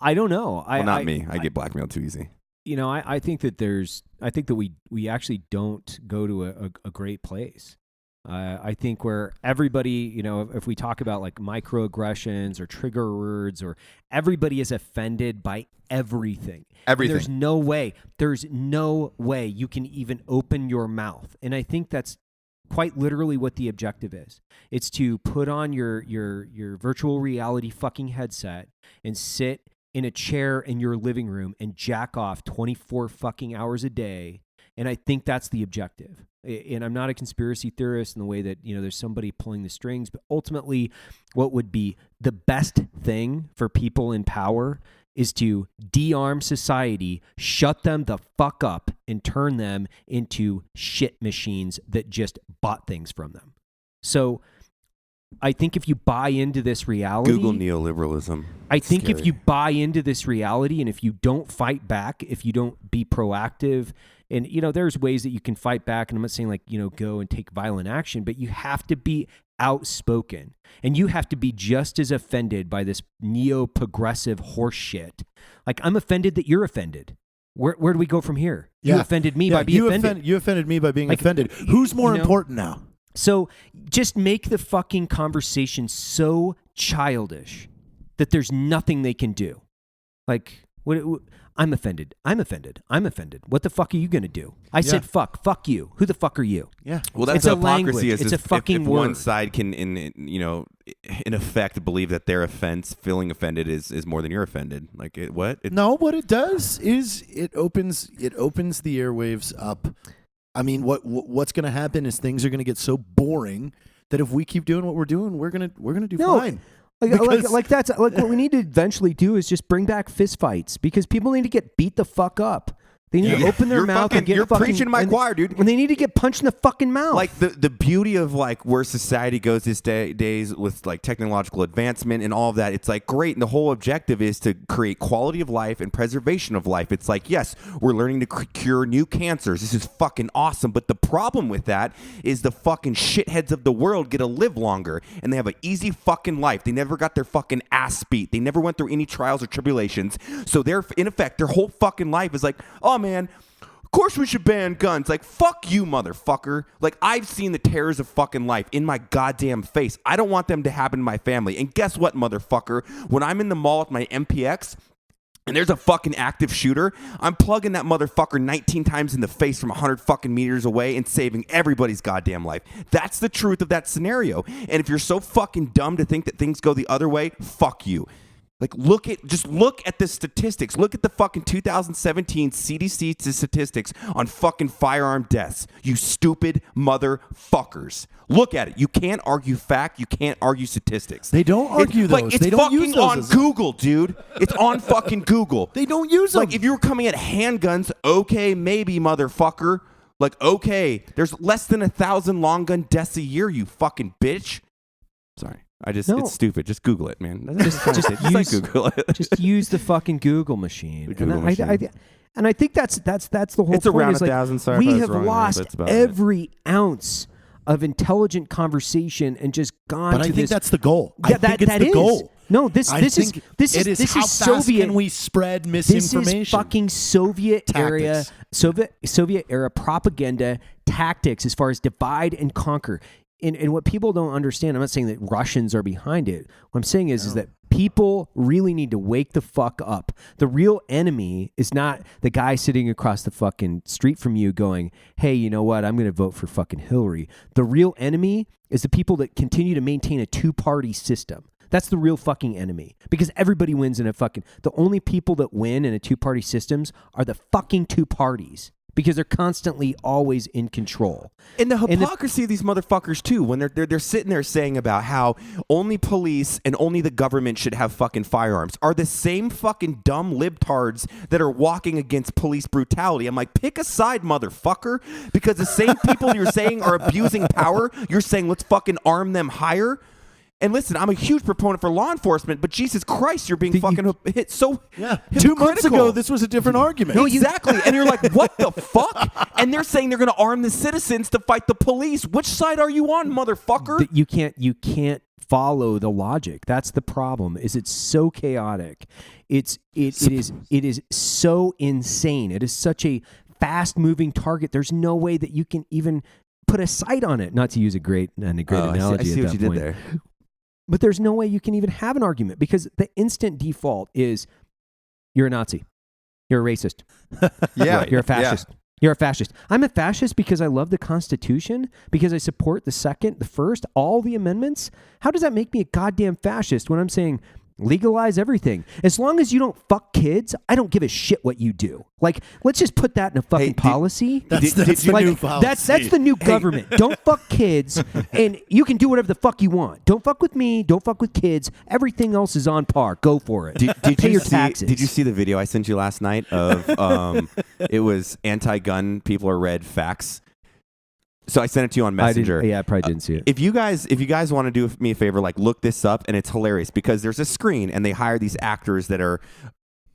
I don't know. Not me. I get blackmailed too easy. You know, I think that we actually don't go to a great place. I think where everybody, you know, if we talk about like microaggressions or trigger words, or everybody is offended by everything. There's no way you can even open your mouth. And I think that's quite literally what the objective is. It's to put on your virtual reality fucking headset and sit in a chair in your living room and jack off 24 fucking hours a day. And I think that's the objective. And I'm not a conspiracy theorist in the way that, you know, there's somebody pulling the strings, but ultimately what would be the best thing for people in power is to de-arm society, shut them the fuck up, and turn them into shit machines that just bought things from them. So I think if you buy into this reality... Google neoliberalism. I think if you buy into this reality, and if you don't fight back, if you don't be proactive, and, you know, there's ways that you can fight back, and I'm not saying, like, you know, go and take violent action, but you have to be outspoken, and you have to be just as offended by this neo-progressive horse shit. Like, I'm offended that you're offended. Where do we go from here? You offended me by being offended. You offended me by being offended. Who's more important now? So just make the fucking conversation so childish that there's nothing they can do. Like, I'm offended. I'm offended. I'm offended. What the fuck are you going to do? I said fuck. Fuck you. Who the fuck are you? Yeah. Well, that's it's a hypocrisy. language. It's a fucking if word. One side can, in effect, believe that their offense, feeling offended, is more than you're offended. Like, what? No, what it does is it opens the airwaves up. I mean, what's going to happen is things are going to get so boring that if we keep doing what we're doing, we're gonna do fine. Like that's like what we need to eventually do is just bring back fist fights, because people need to get beat the fuck up. They need to open their mouth and get You're fucking, preaching my choir, dude. And they need to get punched in the fucking mouth. Like the beauty of like where society goes these days with like technological advancement and all of that, it's like great. And the whole objective is to create quality of life and preservation of life. It's like, yes, we're learning to cure new cancers. This is fucking awesome. But the problem with that is the fucking shitheads of the world get to live longer, and they have an easy fucking life. They never got their fucking ass beat. They never went through any trials or tribulations. So they're, in effect, their whole fucking life is like, oh man, of course we should ban guns. Like, fuck you, motherfucker. Like, I've seen the terrors of fucking life in my goddamn face. I don't want them to happen to my family. And guess what, motherfucker? When I'm in the mall with my MPX and there's a fucking active shooter, I'm plugging that motherfucker 19 times in the face from 100 fucking meters away and saving everybody's goddamn life. That's the truth of that scenario. And if you're so fucking dumb to think that things go the other way, fuck you. Like, look at the statistics. Look at the fucking 2017 CDC statistics on fucking firearm deaths. You stupid motherfuckers. Look at it. You can't argue fact. You can't argue statistics. They don't argue those. It's they don't fucking use those on Google, dude. It's on fucking Google. They don't use them. Like, if you were coming at handguns, okay, maybe, motherfucker. Like, okay, there's less than 1,000 long gun deaths a year, you fucking bitch. Sorry. It's stupid. Just Google it, man. Just Google it. Just use the fucking Google machine. And I think that's the whole it's point. Around is like 1,000. Sorry, we if I was have wrong, lost every ounce of intelligent conversation and just gone but to I think this. That's the goal. Yeah, I think it's the goal. No, this is how fast Soviet. Can we spread misinformation? This is fucking Soviet era propaganda tactics as far as divide and conquer. And what people don't understand, I'm not saying that Russians are behind it. What I'm saying is that people really need to wake the fuck up. The real enemy is not the guy sitting across the fucking street from you going, hey, you know what? I'm going to vote for fucking Hillary. The real enemy is the people that continue to maintain a two-party system. That's the real fucking enemy, because everybody wins in the only people that win in a two-party systems are the fucking two parties. Because they're constantly always in control. And the hypocrisy of these motherfuckers too, when they're sitting there saying about how only police and only the government should have fucking firearms, are the same fucking dumb libtards that are walking against police brutality. I'm like, pick a side, motherfucker, because the same people you're saying are abusing power, you're saying let's fucking arm them higher. And listen, I'm a huge proponent for law enforcement, but Jesus Christ, you're being fucking hit so Yeah. 2 months ago, this was a different argument. No, exactly. And you're like, what the fuck? And they're saying they're going to arm the citizens to fight the police. Which side are you on, motherfucker? You can't follow the logic. That's the problem. Is it's so chaotic. It is so insane. It is such a fast moving target. There's no way that you can even put a sight on it. Not to use a great analogy. I see what you did there. But there's no way you can even have an argument because the instant default is you're a Nazi. You're a racist. Yeah. You're a fascist. Yeah. You're a fascist. I'm a fascist because I love the Constitution, because I support the second, the first, all the amendments. How does that make me a goddamn fascist when I'm saying legalize everything? As long as you don't fuck kids, I don't give a shit what you do. Like, let's just put that in a fucking policy. That's the new policy. That's the new government. Don't fuck kids, and you can do whatever the fuck you want. Don't fuck with me. Don't fuck with kids. Everything else is on par. Go for it. Pay your taxes. Did you see the video I sent you last night of it was anti-gun, people are red, facts? So I sent it to you on Messenger. I probably didn't see it. If you guys want to do me a favor, like look this up, and it's hilarious because there's a screen and they hire these actors that are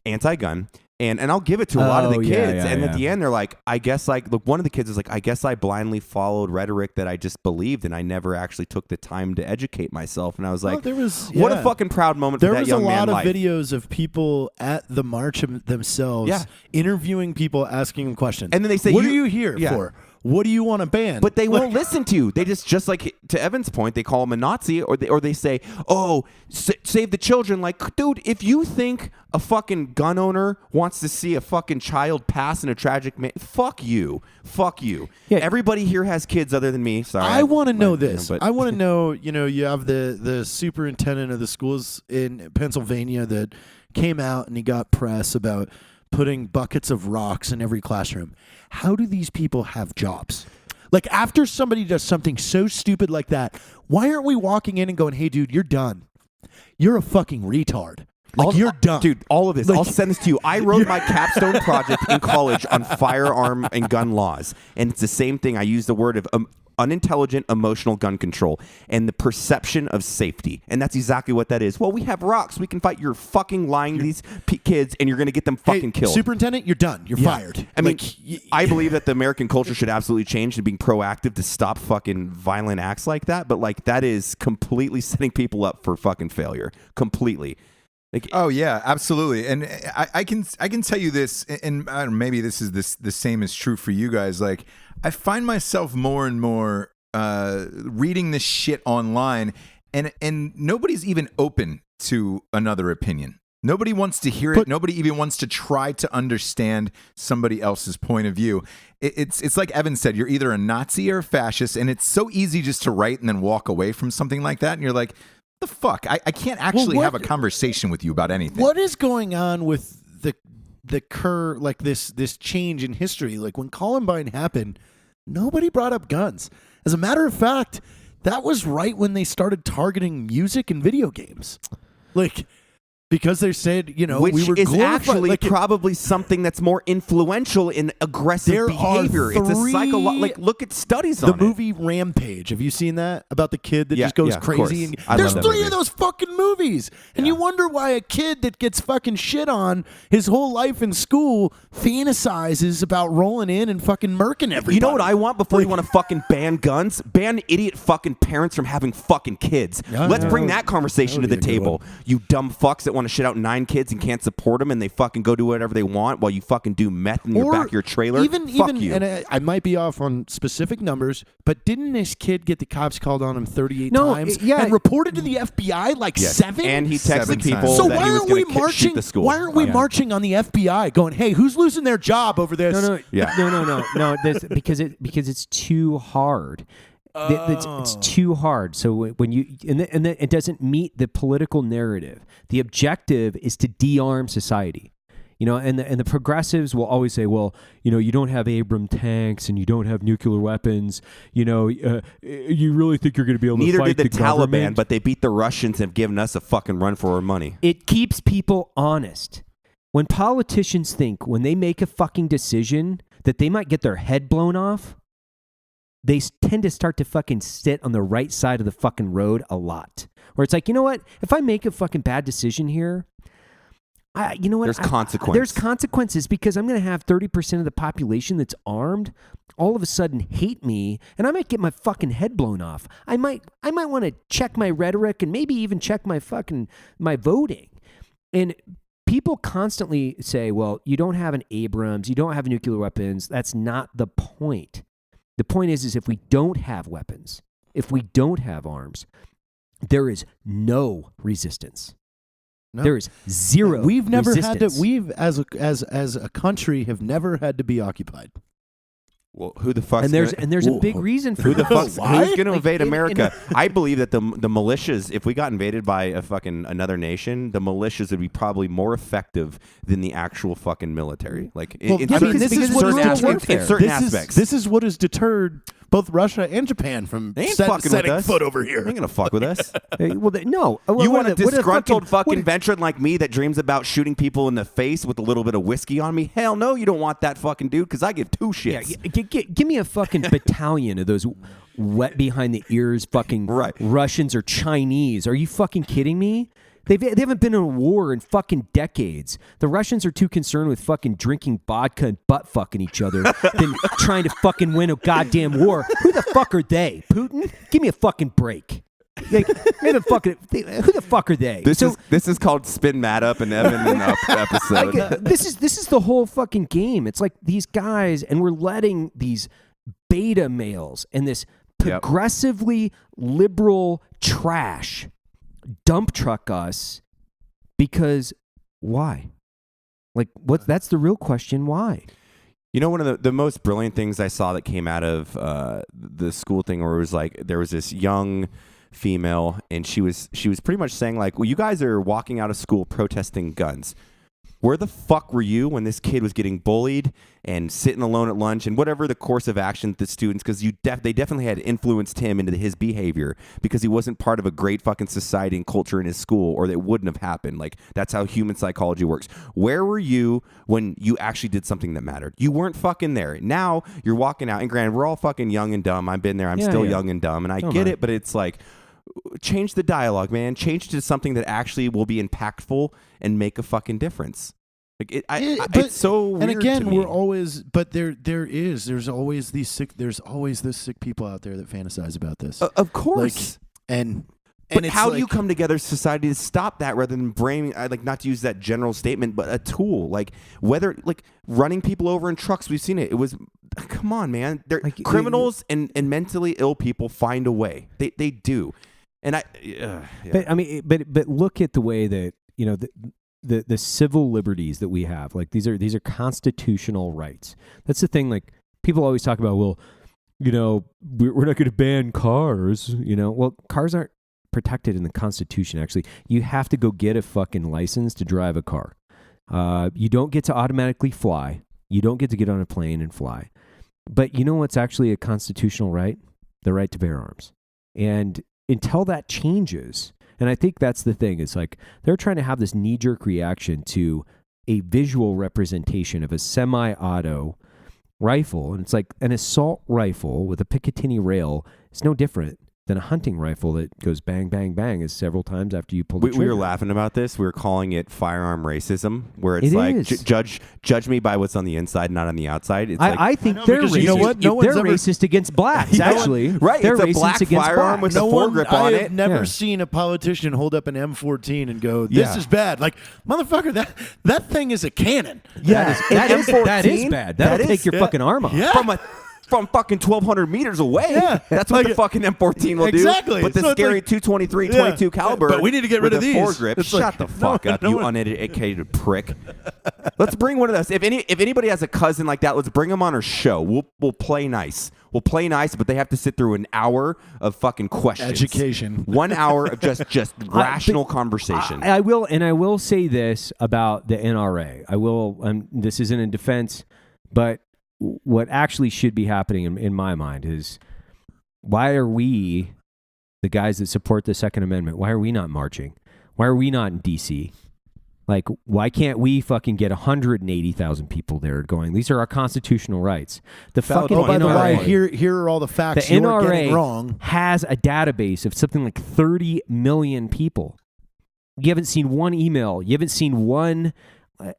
anti-gun, and I'll give it to a lot of the kids. At the end, they're like, I guess look, one of the kids is like, I guess I blindly followed rhetoric that I just believed, and I never actually took the time to educate myself. And I was like, what a fucking proud moment for that young man. There was a lot of videos of people at the march themselves interviewing people, asking them questions. And then they say, what are you here for? What do you want to ban? But they won't listen to you. They just like, to Evan's point, they call him a Nazi, or they say, oh, save the children. Like, dude, if you think a fucking gun owner wants to see a fucking child pass in a tragic fuck you. Yeah. Everybody here has kids other than me. Sorry. I want to know this. I want to know, you have the superintendent of the schools in Pennsylvania that came out and he got press about putting buckets of rocks in every classroom. How do these people have jobs? Like, after somebody does something so stupid like that, why aren't we walking in and going, hey, dude, you're done. You're a fucking retard. Like, you're done. Dude, all of this. I'll send this to you. I wrote my capstone project in college on firearm and gun laws. And it's the same thing. I use the word of unintelligent emotional gun control and the perception of safety. And that's exactly what that is. Well, we have rocks. We can fight. You're fucking lying to these kids, and you're going to get them fucking killed. Superintendent, you're done. You're fired. I mean, I believe that the American culture should absolutely change to being proactive to stop fucking violent acts like that. But, like, that is completely setting people up for fucking failure. Completely. Like, oh yeah, absolutely. And I can tell you this, and maybe this is the same is true for you guys. Like, I find myself more and more reading this shit online, and nobody's even open to another opinion. Nobody wants to hear it. Nobody even wants to try to understand somebody else's point of view. It's like Evan said, you're either a Nazi or a fascist, and it's so easy just to write and then walk away from something like that, and you're like, the fuck? I can't actually have a conversation with you about anything. What is going on with the this change in history? Like, when Columbine happened, nobody brought up guns. As a matter of fact, that was right when they started targeting music and video games. Like, because they said, which we were is actually probably something that's more influential in aggressive behavior. It's a psychological. Look at studies on the movie Rampage. Have you seen that about the kid that just goes crazy? There's 3 of those fucking movies, and you wonder why a kid that gets fucking shit on his whole life in school fantasizes about rolling in and fucking murking everybody. You know what I want before you want to fucking ban guns? Ban idiot fucking parents from having fucking kids. Let's bring that conversation to the table. You dumb fucks that want to shit out 9 kids and can't support them, and they fucking go do whatever they want while you fucking do meth in your back of your trailer. Even you. And I might be off on specific numbers, but didn't this kid get the cops called on him 38 times and reported to the FBI 7? And he texted people so that he was going to shoot the school. Why aren't we marching on the FBI going, hey, who's losing their job over this? No. Because it's too hard. It's too hard. So when you and then it doesn't meet the political narrative. The objective is to de-arm society. And the progressives will always say, well, you don't have Abram tanks and you don't have nuclear weapons. You really think you're going to be able to fight the government? Taliban, but they beat the Russians and have given us a fucking run for our money. It keeps people honest. When politicians think when they make a fucking decision that they might get their head blown off, they tend to start to fucking sit on the right side of the fucking road a lot. Where it's like, you know what? If I make a fucking bad decision here, you know what? There's consequences. There's consequences because I'm going to have 30% of the population that's armed all of a sudden hate me, and I might get my fucking head blown off. I might want to check my rhetoric and maybe even check my voting. And people constantly say, well, you don't have an Abrams, you don't have nuclear weapons. That's not the point. The point is if we don't have weapons, if we don't have arms, there is no resistance. No. There is zero. We've never resistance. had to. We've as a country have never had to be occupied. Well, who the fuck? And there's a big reason for who the that. fuck? Who's going to invade America? I believe that the militias, if we got invaded by a fucking another nation, the militias would be probably more effective than the actual fucking military. Like in certain aspects. This is what has deterred both Russia and Japan from They ain't fucking with setting us. foot over here. They ain't gonna fuck with us. No. You want a disgruntled fucking veteran like me that dreams about shooting people in the face with a little bit of whiskey on me? Hell no, you don't want that fucking dude because I give two shits. Yeah, give me a fucking battalion of those wet behind the ears fucking Russians or Chinese. Are you fucking kidding me? They haven't been in a war in fucking decades. The Russians are too concerned with fucking drinking vodka and butt fucking each other than trying to fucking win a goddamn war. Who the fuck are they? Putin? Give me a fucking break. Like, who the fuck are they? This is called Spin Matt Up and Evan and Up episode. This is the whole fucking game. It's like these guys, and we're letting these beta males and this progressively liberal trash dump truck us because why? Like, that's the real question. Why? You know, one of the most brilliant things I saw that came out of the school thing, where it was like there was this young female, and she was pretty much saying like, well, you guys are walking out of school protesting guns. Where the fuck were you when this kid was getting bullied and sitting alone at lunch and whatever the course of action that the students, because they definitely had influenced him into his behavior because he wasn't part of a great fucking society and culture in his school, or that wouldn't have happened. Like, that's how human psychology works. Where were you when you actually did something that mattered? You weren't fucking there. Now you're walking out, and granted, we're all fucking young and dumb. I've been there. I'm still young and dumb, and I get it, but it's like, change the dialogue, man. Change to something that actually will be impactful and make a fucking difference. Like it's so weird. And again, to me. we're always, but there's always these sick. There's always those sick people out there that fantasize about this. Of course. But how do you come together as society to stop that rather than blaming, like, not to use that general statement, but a tool, like whether like running people over in trucks. We've seen it. It was, come on, man. They're like, criminals and mentally ill people find a way. They do. And But I mean, but look at the way that, you know, the civil liberties that we have. Like, these are constitutional rights. That's the thing. Like, people always talk about, well, you know, we're not going to ban cars. You know, well, cars aren't protected in the Constitution. Actually, you have to go get a fucking license to drive a car. You don't get to automatically fly. You don't get to get on a plane and fly. But you know what's actually a constitutional right? The right to bear arms. And until that changes, and I think that's the thing, it's like they're trying to have this knee-jerk reaction to a visual representation of a semi-auto rifle, and it's like an assault rifle with a Picatinny rail is no different than a hunting rifle that goes bang, bang, bang is several times after you pull the trigger. We were laughing about this. We were calling it firearm racism, where it's like judge me by what's on the inside, not on the outside. It's I think they're racist. You know what? They're racist against blacks, actually. Right. They're it's a racist black against firearm blacks. with a foregrip on I it. have never seen a politician hold up an M14 and go, "This is bad." Like, motherfucker, that thing is a cannon. Yeah, that is bad. That'll take your fucking arm off. Yeah. From fucking 1,200 meters away. Yeah. That's what the fucking M14 will do. Exactly. But the So scary like, 223, 22 caliber. But we need to get rid of these. Foregrip. It's Shut like, the fuck up, you uneducated prick. Let's bring one of those. If anybody has a cousin like that, let's bring them on our show. We'll play nice. We'll play nice, but they have to sit through an hour of fucking questions. Education. 1 hour of just rational conversation. I will say this about the NRA. I will. This isn't in defense, but what actually should be happening in my mind is, why are we, the guys that support the Second Amendment, why are we not marching? Why are we not in D.C.? Like, why can't we fucking get 180,000 people there going, these are our constitutional rights? The fucking Oh, by the way, NRA, here are all the facts the you're getting NRA wrong. has a database of something like 30 million people. You haven't seen one email. You haven't seen one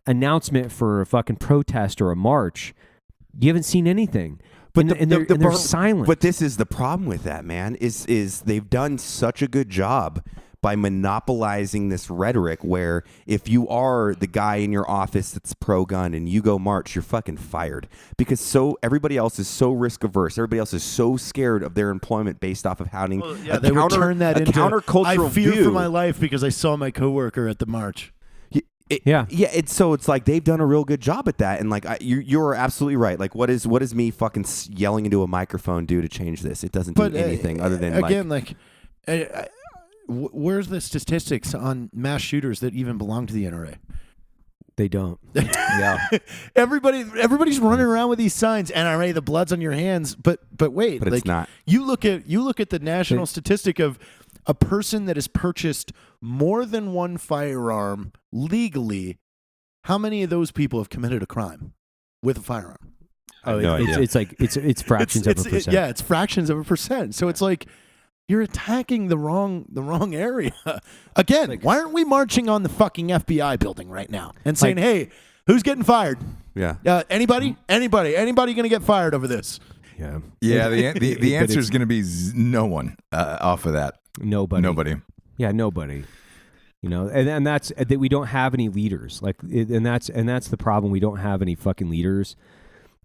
announcement for a fucking protest or a march. You haven't seen anything. But they're silent. But this is the problem with that, man, is they've done such a good job by monopolizing this rhetoric where if you are the guy in your office that's pro-gun and you go march, you're fucking fired. Because everybody else is so risk-averse. Everybody else is so scared of their employment based off of having they would turn that into countercultural I fear view. for my life because I saw my coworker at the march. So it's like they've done a real good job at that, and like you're absolutely right. Like, what is me fucking yelling into a microphone do to change this? It doesn't do anything other than where's the statistics on mass shooters that even belong to the NRA? They don't. Yeah, everybody's running around with these signs. NRA, the blood's on your hands. But wait, but it's not. You look at the national statistic of a person that has purchased more than one firearm legally. How many of those people have committed a crime with a firearm? Oh, no idea. It's fractions of a percent. It's fractions of a percent. So it's like you're attacking the wrong area. Again, why aren't we marching on the fucking FBI building right now and saying, "Hey, who's getting fired? Yeah. Anybody going to get fired over this?" Yeah. Yeah, the answer is going to be no one off of that. Nobody. Yeah, nobody. You know, and that's that we don't have any leaders. And that's the problem. We don't have any fucking leaders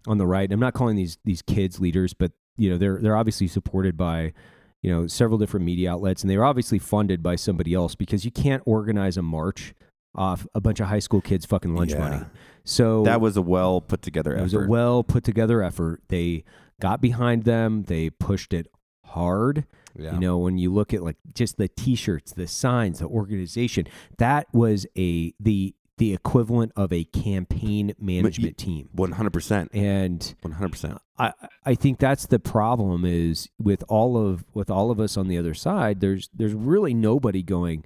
on the right. I'm not calling these kids leaders, but you know, they're obviously supported by, you know, several different media outlets, and they're obviously funded by somebody else because you can't organize a march off a bunch of high school kids' fucking lunch money. So that was a well put together effort. It was a well put together effort. They got behind them. They pushed it hard. Yeah. You know, when you look at like just the T-shirts, the signs, the organization, that was the equivalent of a campaign management team. 100%. And 100%. I think that's the problem is with all of us on the other side. There's really nobody going,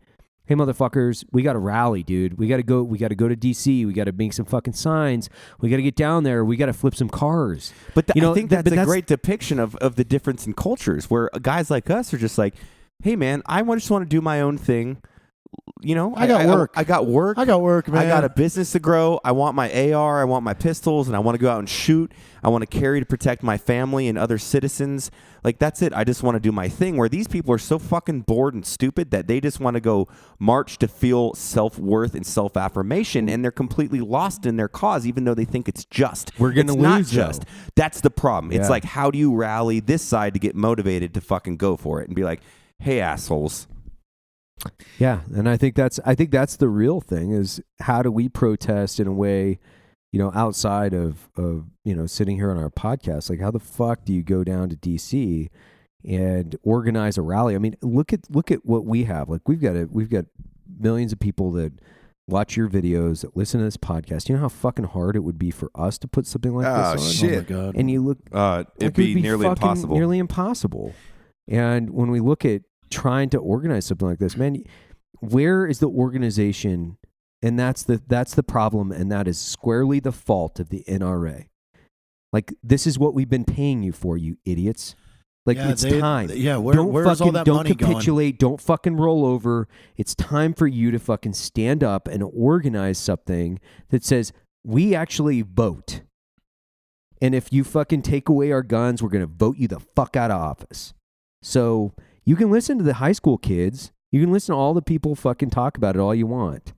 hey motherfuckers, we got to rally, dude. We got to go to DC. We got to make some fucking signs. We got to get down there. We got to flip some cars. But I think that's a great depiction of the difference in cultures where guys like us are just like, hey man, I just want to do my own thing. You know, I got work, man. I got a business to grow. I want my AR. I want my pistols, and I want to go out and shoot. I want to carry to protect my family and other citizens. Like, that's it. I just want to do my thing. Where these people are so fucking bored and stupid that they just want to go march to feel self-worth and self-affirmation, and they're completely lost in their cause, even though they think it's just. We're going to lose, not just. though. That's the problem. It's Yeah. like, how do you rally this side to get motivated to fucking go for it and be like, hey, assholes. Yeah, and I think that's the real thing is how do we protest in a way, you know, outside of you know, sitting here on our podcast? Like, how the fuck do you go down to DC and organize a rally? I mean, look at what we have. Like, we've got millions of people that watch your videos, that listen to this podcast. You know how fucking hard it would be for us to put something like this on? Shit. Oh my God. And you look, It'd be nearly fucking impossible. Nearly impossible. And when we look at trying to organize something like this, man, where is the organization? And that's the problem, and that is squarely the fault of the NRA. Like, this is what we've been paying you for, you idiots. Like, it's time. Yeah, where's all that don't money going? capitulate. Don't fucking roll over. It's time for you to fucking stand up and organize something that says, we actually vote. And if you fucking take away our guns, we're going to vote you the fuck out of office. So you can listen to the high school kids. You can listen to all the people fucking talk about it all you want.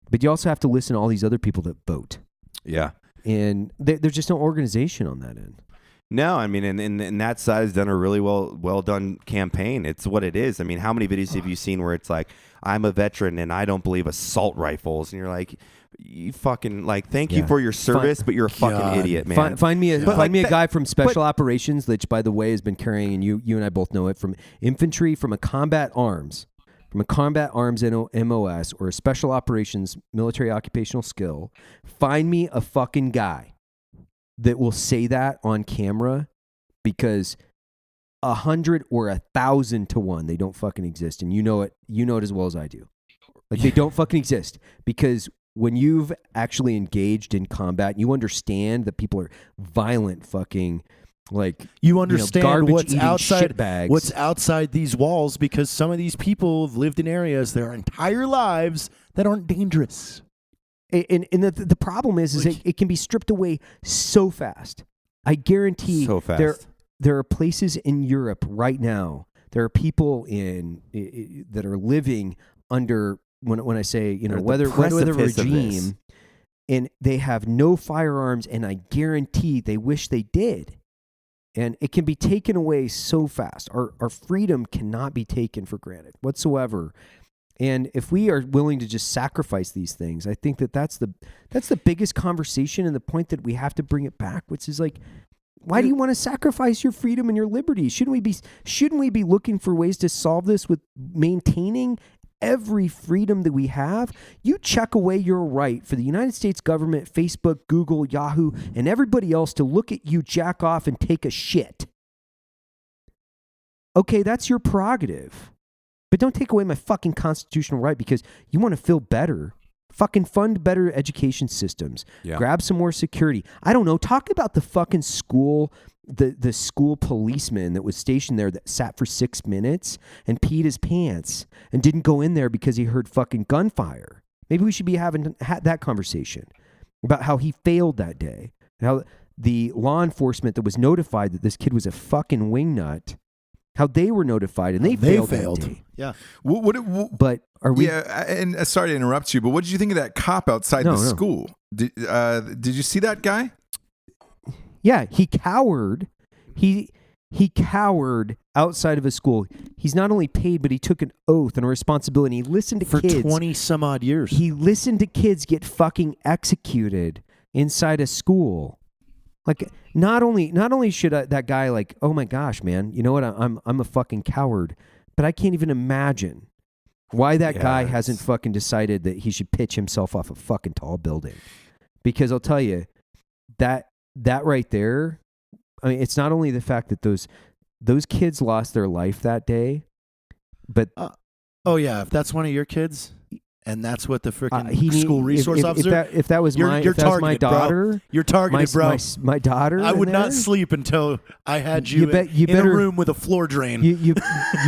But you also have to listen to all these other people that vote. Yeah. And there's just no organization on that end. No, I mean, and that side has done a really well done campaign. It's what it is. I mean, how many videos have you seen where it's like, I'm a veteran and I don't believe assault rifles, and you're like, you fucking like, thank you for your service, but you're a fucking idiot, man. Find me a guy from Special Operations, which, by the way, has been carrying, and you and I both know it, from infantry, from a combat arms MOS, or a Special Operations military occupational skill. Find me a fucking guy that will say that on camera, because 100 or 1,000 to 1, they don't fucking exist, and you know it as well as I do. Like they don't fucking exist, because when you've actually engaged in combat, you understand that people are violent fucking, like, you understand garbage-eating shitbags. what's outside these walls, because some of these people have lived in areas their entire lives that aren't dangerous. And the problem is it can be stripped away so fast. I guarantee So fast. there are places in Europe right now. There are people that are living under, when I say, whether the regime, and they have no firearms, and I guarantee they wish they did. And it can be taken away so fast. Our freedom cannot be taken for granted whatsoever. And if we are willing to just sacrifice these things, I think that's the biggest conversation, and the point that we have to bring it back, which is like, why do you want to sacrifice your freedom and your liberties? Shouldn't we be looking for ways to solve this with maintaining every freedom that we have? You check away your right for the United States government, Facebook, Google, Yahoo, and everybody else to look at you jack off and take a shit. Okay, that's your prerogative. But don't take away my fucking constitutional right because you want to feel better. Fucking fund better education systems. Yeah. Grab some more security. I don't know. Talk about the fucking school, the school policeman that was stationed there that sat for 6 minutes and peed his pants and didn't go in there because he heard fucking gunfire. Maybe we should be having that conversation about how he failed that day. How the law enforcement that was notified that this kid was a fucking wingnut, how they were notified and they failed. That day. Yeah. But are we? Yeah, and sorry to interrupt you, but what did you think of that cop outside the school? Did you see that guy? Yeah, he cowered. He cowered outside of a school. He's not only paid, but he took an oath and a responsibility. He listened to for kids 20 some odd years. He listened to kids get fucking executed inside a school. Like, not only should that guy, like, oh my gosh, man, you know what? I'm a fucking coward, but I can't even imagine why that guy hasn't fucking decided that he should pitch himself off a fucking tall building. Because I'll tell you, that right there, I mean, it's not only the fact that those kids lost their life that day, but oh yeah, if that's one of your kids, and that's what the freaking school resource officer. If that was my daughter, bro. You're targeted, bro. My daughter. I would not sleep until I had you in a room with a floor drain. You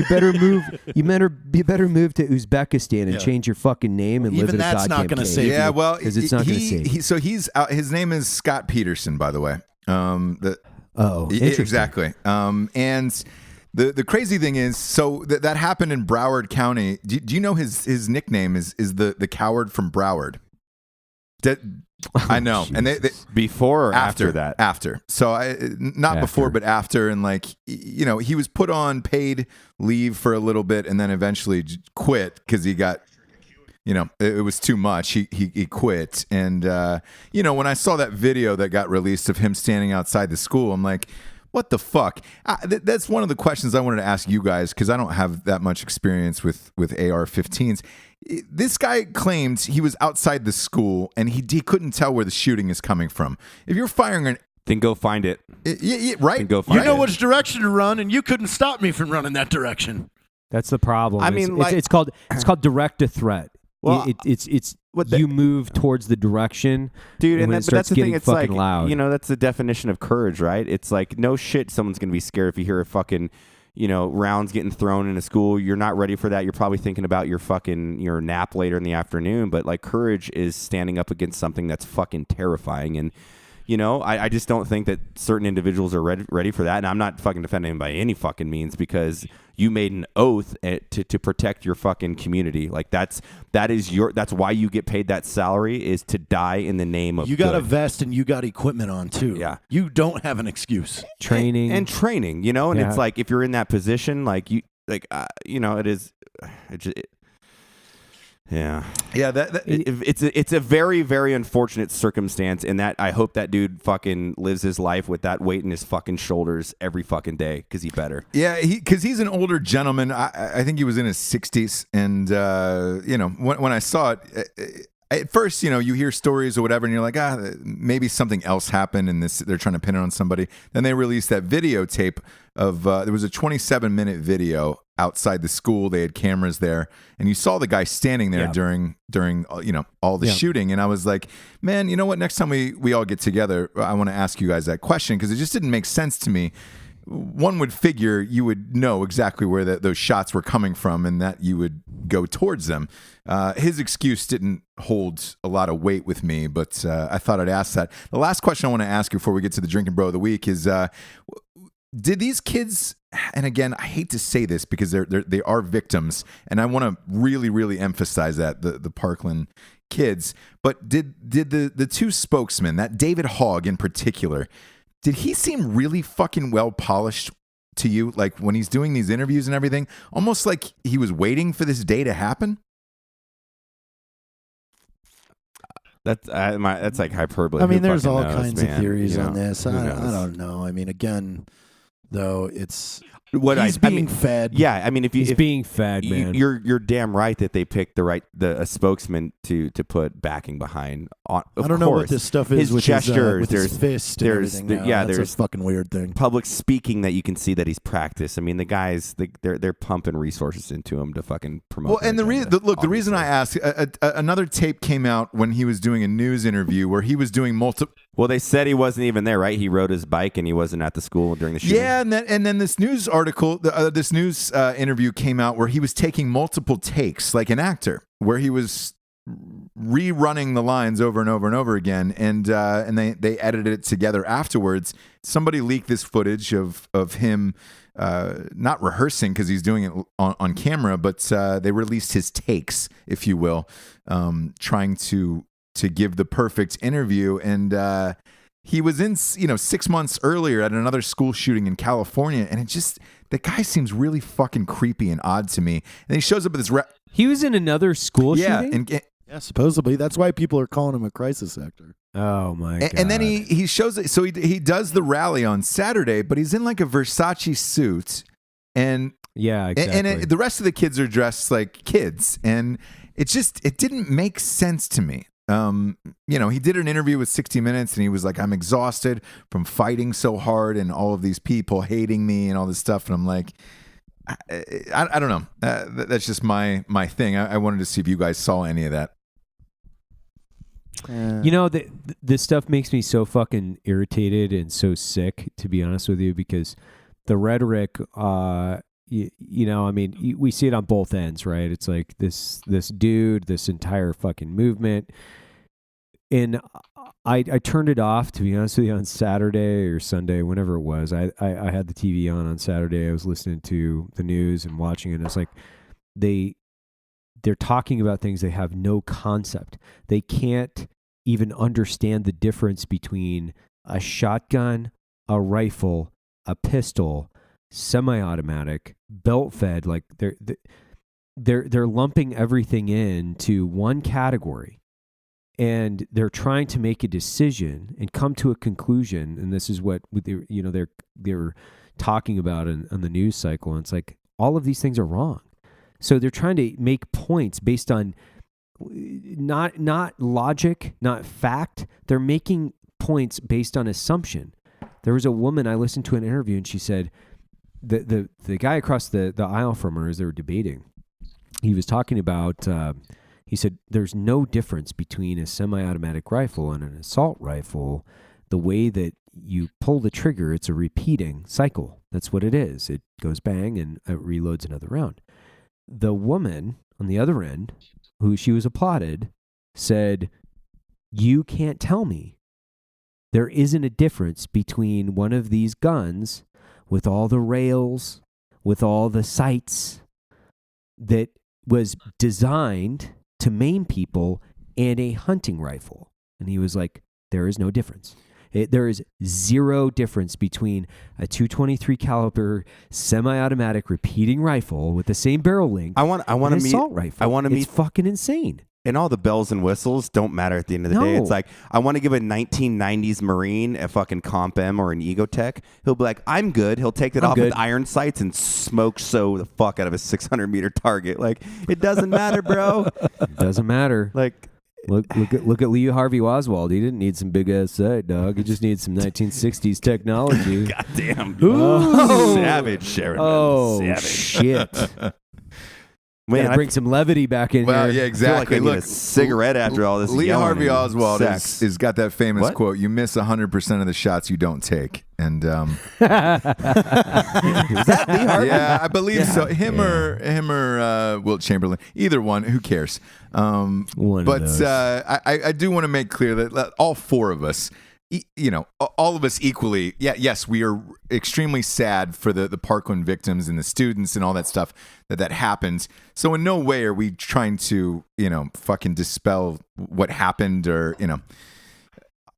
better move. You better move to Uzbekistan and change your fucking name and live in a goddamn cave. Even that's not going to save you. Yeah, well, because it's not going to save you. So he's out. His name is Scott Peterson, by the way. Interesting. Exactly. And the crazy thing is, so that happened in Broward County. Do you know his nickname is the coward from Broward? I know. And they before or after that? After. So not before, but after. And like, he was put on paid leave for a little bit and then eventually quit because he got, it was too much. He quit. And, when I saw that video that got released of him standing outside the school, I'm like, what the fuck? That's one of the questions I wanted to ask you guys because I don't have that much experience with AR-15s. This guy claimed he was outside the school and he couldn't tell where the shooting is coming from. If you're firing then go find it. Yeah, right. Then go find you know which direction to run, and you couldn't stop me from running that direction. That's the problem. I mean, it's called direct to threat. Well, you move towards the direction, dude, and but that's the thing. It's like loud. That's the definition of courage, right? It's like no shit. Someone's gonna be scared if you hear a fucking, rounds getting thrown in a school. You're not ready for that. You're probably thinking about your nap later in the afternoon. But like courage is standing up against something that's fucking terrifying. And I just don't think that certain individuals are ready for that. And I'm not fucking defending him by any fucking means because you made an oath to protect your fucking community. Like that's why you get paid that salary is to die in the name of you got a vest and you got equipment on too. Yeah. You don't have an excuse. Training. And training, and it's like if you're in that position, like it is yeah. It's a very, very unfortunate circumstance in that I hope that dude fucking lives his life with that weight in his fucking shoulders every fucking day because he better. Yeah, because he's an older gentleman. I think he was in his 60s. And, when I saw it, at first, you hear stories or whatever, and you're like, maybe something else happened, and they're trying to pin it on somebody. Then they released that videotape of there was a 27-minute video outside the school. They had cameras there, and you saw the guy standing there during all the shooting. And I was like, man, you know what? Next time we all get together, I want to ask you guys that question, because it just didn't make sense to me. One would figure you would know exactly where those shots were coming from and that you would go towards them. His excuse didn't hold a lot of weight with me, but I thought I'd ask that. The last question I want to ask you before we get to the Drinking Bro of the Week is, did these kids, and again, I hate to say this because they are victims, and I want to really, really emphasize that, the Parkland kids, but did the two spokesmen, that David Hogg in particular, did he seem really fucking well polished to you? Like when he's doing these interviews and everything, almost like he was waiting for this day to happen? That's like hyperbole. I mean, Who there's fucking all knows, kinds man? of theories You know, on this. who I knows? don't know. I mean, again, though, it's What he's being fed. Yeah, I mean, He's being fed, man. You're damn right that they picked a spokesman to put backing behind. I don't know what this stuff is. His with gestures, his, with his fist. And there's everything now. yeah, That's there's a fucking weird thing. Public speaking that you can see that he's practiced. I mean, the guys they're pumping resources into him to fucking promote. Well, and the reason I asked, another tape came out when he was doing a news interview where he was doing multiple. Well, they said he wasn't even there, right? He rode his bike and he wasn't at the school during the shooting. Yeah, and then this news article, this news interview came out where he was taking multiple takes, like an actor, where he was rerunning the lines over and over and over again, and they edited it together afterwards. Somebody leaked this footage of him not rehearsing because he's doing it on camera, but they released his takes, if you will, trying to give the perfect interview. And he was in 6 months earlier at another school shooting in California, and the guy seems really fucking creepy and odd to me. And he shows up at this he was in another school shooting? Yeah, supposedly. That's why people are calling him a crisis actor. Oh my god. And then he shows it. So he does the rally on Saturday, but he's in like a Versace suit, and yeah, exactly. and the rest of the kids are dressed like kids, and it didn't make sense to me. He did an interview with 60 Minutes, and he was like, "I'm exhausted from fighting so hard, and all of these people hating me, and all this stuff." And I'm like, I don't know. That's just my thing. I wanted to see if you guys saw any of that. This stuff makes me so fucking irritated and so sick, to be honest with you, because the rhetoric, I mean, we see it on both ends, right? It's like this dude, this entire fucking movement. And I turned it off, to be honest with you, on Saturday or Sunday, whenever it was. I had the TV on Saturday. I was listening to the news and watching it. And it's like they're talking about things they have no concept. They can't even understand the difference between a shotgun, a rifle, a pistol, semi-automatic, belt-fed. Like they're lumping everything into one category, and they're trying to make a decision and come to a conclusion. And this is what they're talking about on the news cycle. And it's like all of these things are wrong. So they're trying to make points based on not logic, not fact. They're making points based on assumption. There was a woman, I listened to an interview, and she said the guy across the aisle from her, as they were debating, he was talking about, he said, there's no difference between a semi-automatic rifle and an assault rifle. The way that you pull the trigger, it's a repeating cycle. That's what it is. It goes bang and it reloads another round. The woman on the other end, who she was applauded, said, "You can't tell me there isn't a difference between one of these guns with all the rails, with all the sights, that was designed to maim people, and a hunting rifle." And he was like, there is no difference. There is zero difference between a .223 caliber semi-automatic repeating rifle with the same barrel length and an assault rifle. It's fucking insane. And all the bells and whistles don't matter at the end of the day. It's like, I want to give a 1990s Marine a fucking Comp M or an Egotech. He'll be like, I'm good. He'll take that off with iron sights and smoke the fuck out of a 600-meter target. Like, it doesn't matter, bro. It doesn't matter. Like, Look at Lee Harvey Oswald. He didn't need some big ass site, dog. He just needed some 1960s technology. Goddamn. Oh. Savage, Sharon. Oh Savage. shit! Man, Bring some levity back in Well, here. yeah, exactly. I feel like I need Look, a cigarette after all this Lee yelling Harvey and Oswald sex. is got that famous What? quote: "You miss 100% of the shots you don't take." And Is that Lee Harvey? yeah, I believe so. Him or Wilt Chamberlain, either one. Who cares? One of but those. I do want to make clear that all four of us, all of us equally, yes, we are extremely sad for the Parkland victims and the students and all that stuff that happened. So in no way are we trying to, fucking dispel what happened or.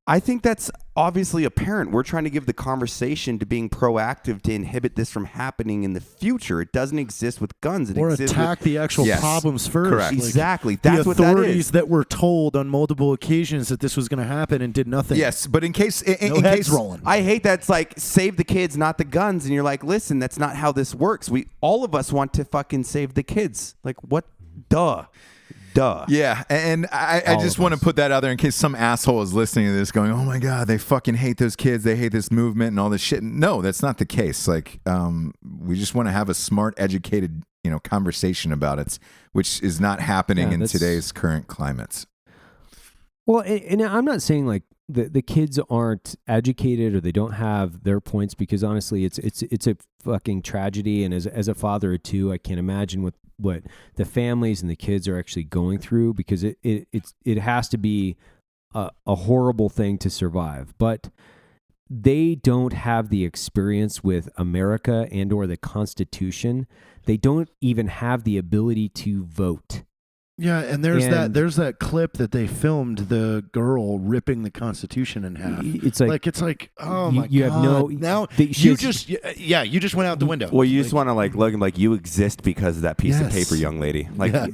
I think that's obviously apparent. We're trying to give the conversation to being proactive to inhibit this from happening in the future. It doesn't exist with guns. It Or exists attack the actual Yes, problems first. correct. Like, Exactly. That's the what that authorities is. that were told on multiple occasions that this was going to happen and did nothing. Yes, but in case in No heads case rolling. I hate that it's like save the kids, not the guns. And you're like, listen, that's not how this works. All of us want to fucking save the kids. Like what? Duh. Yeah, and I just want to put that out there in case some asshole is listening to this going, oh my God, they fucking hate those kids. They hate this movement and all this shit. No, that's not the case. Like, we just want to have a smart, educated, conversation about it, which is not happening in today's current climates. Well, and I'm not saying like the kids aren't educated or they don't have their points, because honestly, it's a fucking tragedy. And as a father of two, I can't imagine what the families and the kids are actually going through, because it has to be a horrible thing to survive. But they don't have the experience with America and or the Constitution. They don't even have the ability to vote. Yeah, and there's that clip that they filmed the girl ripping the Constitution in half. It's like oh you- my you God. have no- now they- you just went out the window. Well, you just want to look like you exist because of that piece of Yes. paper, young lady. Like Yeah.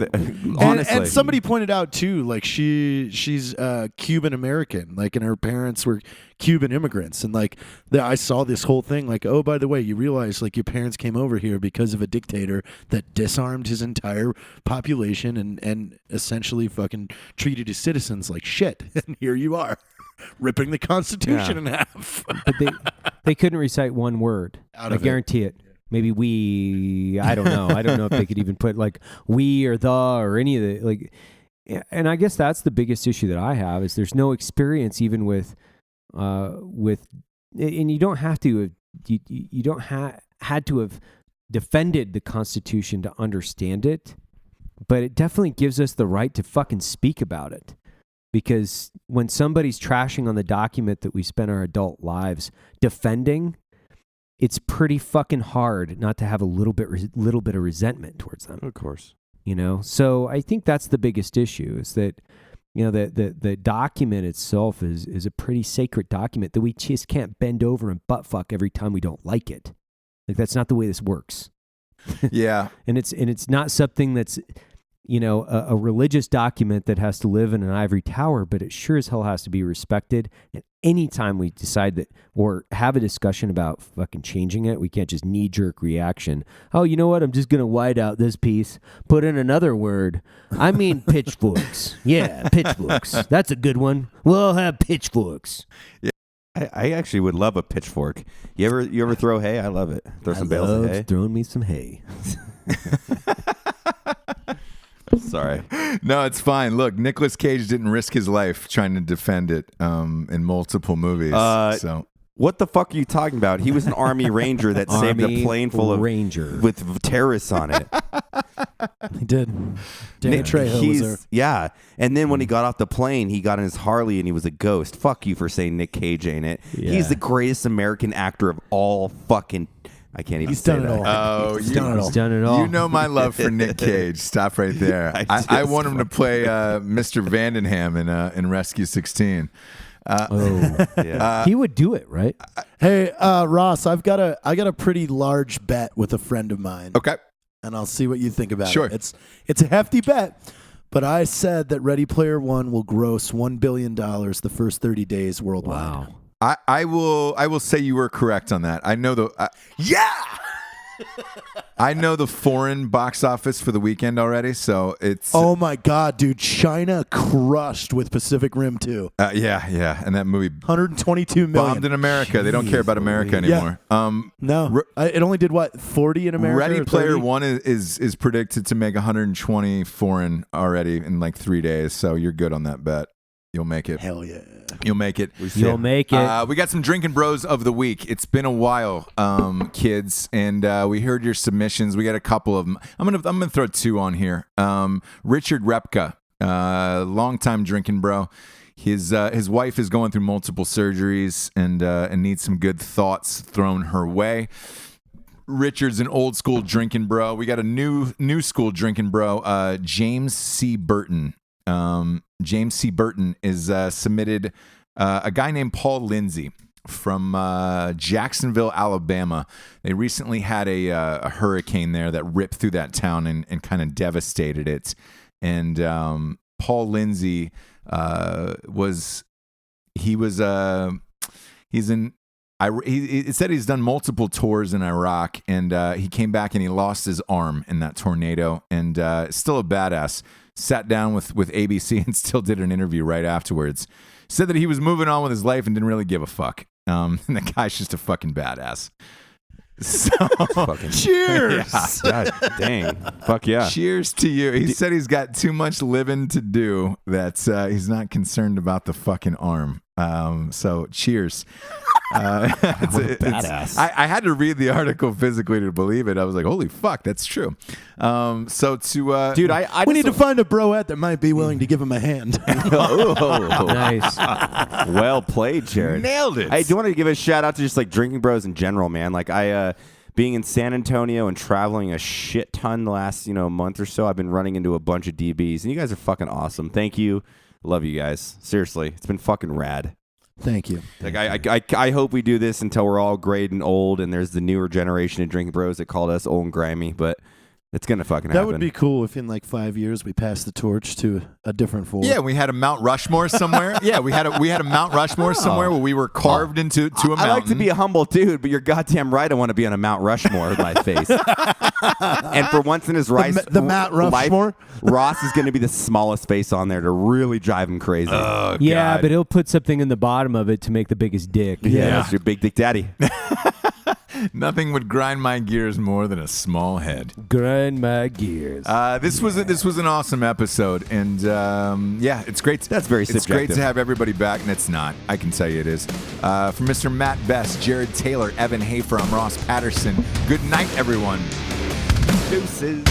honestly, and somebody pointed out too, like she's Cuban American, like, and her parents were Cuban immigrants, and like I saw this whole thing, like, oh, by the way, you realize like your parents came over here because of a dictator that disarmed his entire population and essentially fucking treated his citizens like shit, and here you are, ripping the Constitution in half. but they couldn't recite one word. Out I of it. guarantee it. Maybe we, I don't know. I don't know if they could even put like we or the or any of the like. And I guess that's the biggest issue that I have is there's no experience even with, and you don't have to, you don't had to have defended the Constitution to understand it, but it definitely gives us the right to fucking speak about it. Because when somebody's trashing on the document that we spent our adult lives defending, it's pretty fucking hard not to have a little bit of resentment towards them. of course. So I think that's the biggest issue is that, the document itself is a pretty sacred document that we just can't bend over and butt fuck every time we don't like it. Like that's not the way this works. Yeah. And it's not something that's, a religious document that has to live in an ivory tower, but it sure as hell has to be respected. And anytime we decide that or have a discussion about fucking changing it, we can't just knee-jerk reaction. Oh, you know what? I'm just going to white out this piece, put in another word. I mean pitchforks. Yeah, pitchforks. That's a good one. We'll have pitchforks. I actually would love a pitchfork. You ever throw hay? I love it. Throw some bales of hay. Throwing me some hay. Sorry. No, it's fine. Look, Nicolas Cage didn't risk his life trying to defend it in multiple movies. So What the fuck are you talking about? He was an Army Ranger that saved a plane full of Ranger with terrorists on it. He did. Danny Trejo was there. Yeah. And then when he got off the plane, he got in his Harley and he was a ghost. Fuck you for saying Nick Cage ain't it. Yeah. He's the greatest American actor of all fucking... I can't even He's say done it that. all. Oh, He's done it all. He's done it all. You know my love for Nick Cage. Stop right there. I want him to play Mr. Vandenham in Rescue 16. Yeah. He would do it, right? Hey, Ross, I got a pretty large bet with a friend of mine. Okay. And I'll see what you think about Sure. it. It's a hefty bet, but I said that Ready Player One will gross $1 billion the first 30 days worldwide. Wow. I will say you were correct on that. I know I know the foreign box office for the weekend already, so it's Oh my God, dude! China crushed with Pacific Rim 2. yeah, and that movie 122 million. bombed in America. They don't care about America anymore. No, it only did what 40 in America. Ready or Player 30? One is predicted to make 120 foreign already in like 3 days. So you're good on that bet. You'll make it. Hell yeah! You'll make it. You'll make it. We got some drinking bros of the week. It's been a while, kids, and we heard your submissions. We got a couple of them. I'm gonna throw 2 on here. Richard Repka, longtime drinking bro. His wife is going through multiple surgeries and needs some good thoughts thrown her way. Richard's an old school drinking bro. We got a new school drinking bro. James C. Burton. James C. Burton is submitted a guy named Paul Lindsay from Jacksonville, Alabama. They recently had a hurricane there that ripped through that town and kind of devastated it. And Paul Lindsay it said he's done multiple tours in Iraq, and he came back and he lost his arm in that tornado, and still a badass. Sat down with ABC and still did an interview right afterwards. Said that he was moving on with his life and didn't really give a fuck. And the guy's just a fucking badass. So, cheers! Yeah. God dang. Fuck yeah. Cheers to you. He said he's got too much living to do that he's not concerned about the fucking arm. So cheers. Badass. I had to read the article physically to believe it. I was like, holy fuck, that's true. So to dude, we need to find a broette that might be willing to give him a hand. Nice. Well played, Jared. Nailed it. I do want to give a shout out to just like drinking bros in general, man. Like being in San Antonio and traveling a shit ton the last month or so, I've been running into a bunch of DBs, and you guys are fucking awesome. Thank you. Love you guys. Seriously, it's been fucking rad. Thank you. Like I hope we do this until we're all great and old, and there's the newer generation of drinking bros that called us old and grimy, but it's gonna fucking happen. That would be cool if in like 5 years we pass the torch to a different form. Yeah, we had a Mount Rushmore somewhere. Yeah, we had a Mount Rushmore somewhere where we were carved into a mountain. I like to be a humble dude, but you're goddamn right. I want to be on a Mount Rushmore with my face. And for once in his life, the Mount Rushmore, Ross is going to be the smallest face on there to really drive him crazy. Oh, Yeah, God. but he'll put something in the bottom of it to make the biggest dick. Yeah, that's your big dick daddy. Nothing would grind my gears more than a small head. Grind my gears. This was an awesome episode, and yeah, it's great. That's very It's great subjective. to have everybody back, and it's not. I can tell you it is. For Mr. Matt Best, Jared Taylor, Evan Hafer, I'm Ross Patterson. Good night, everyone. Deuces.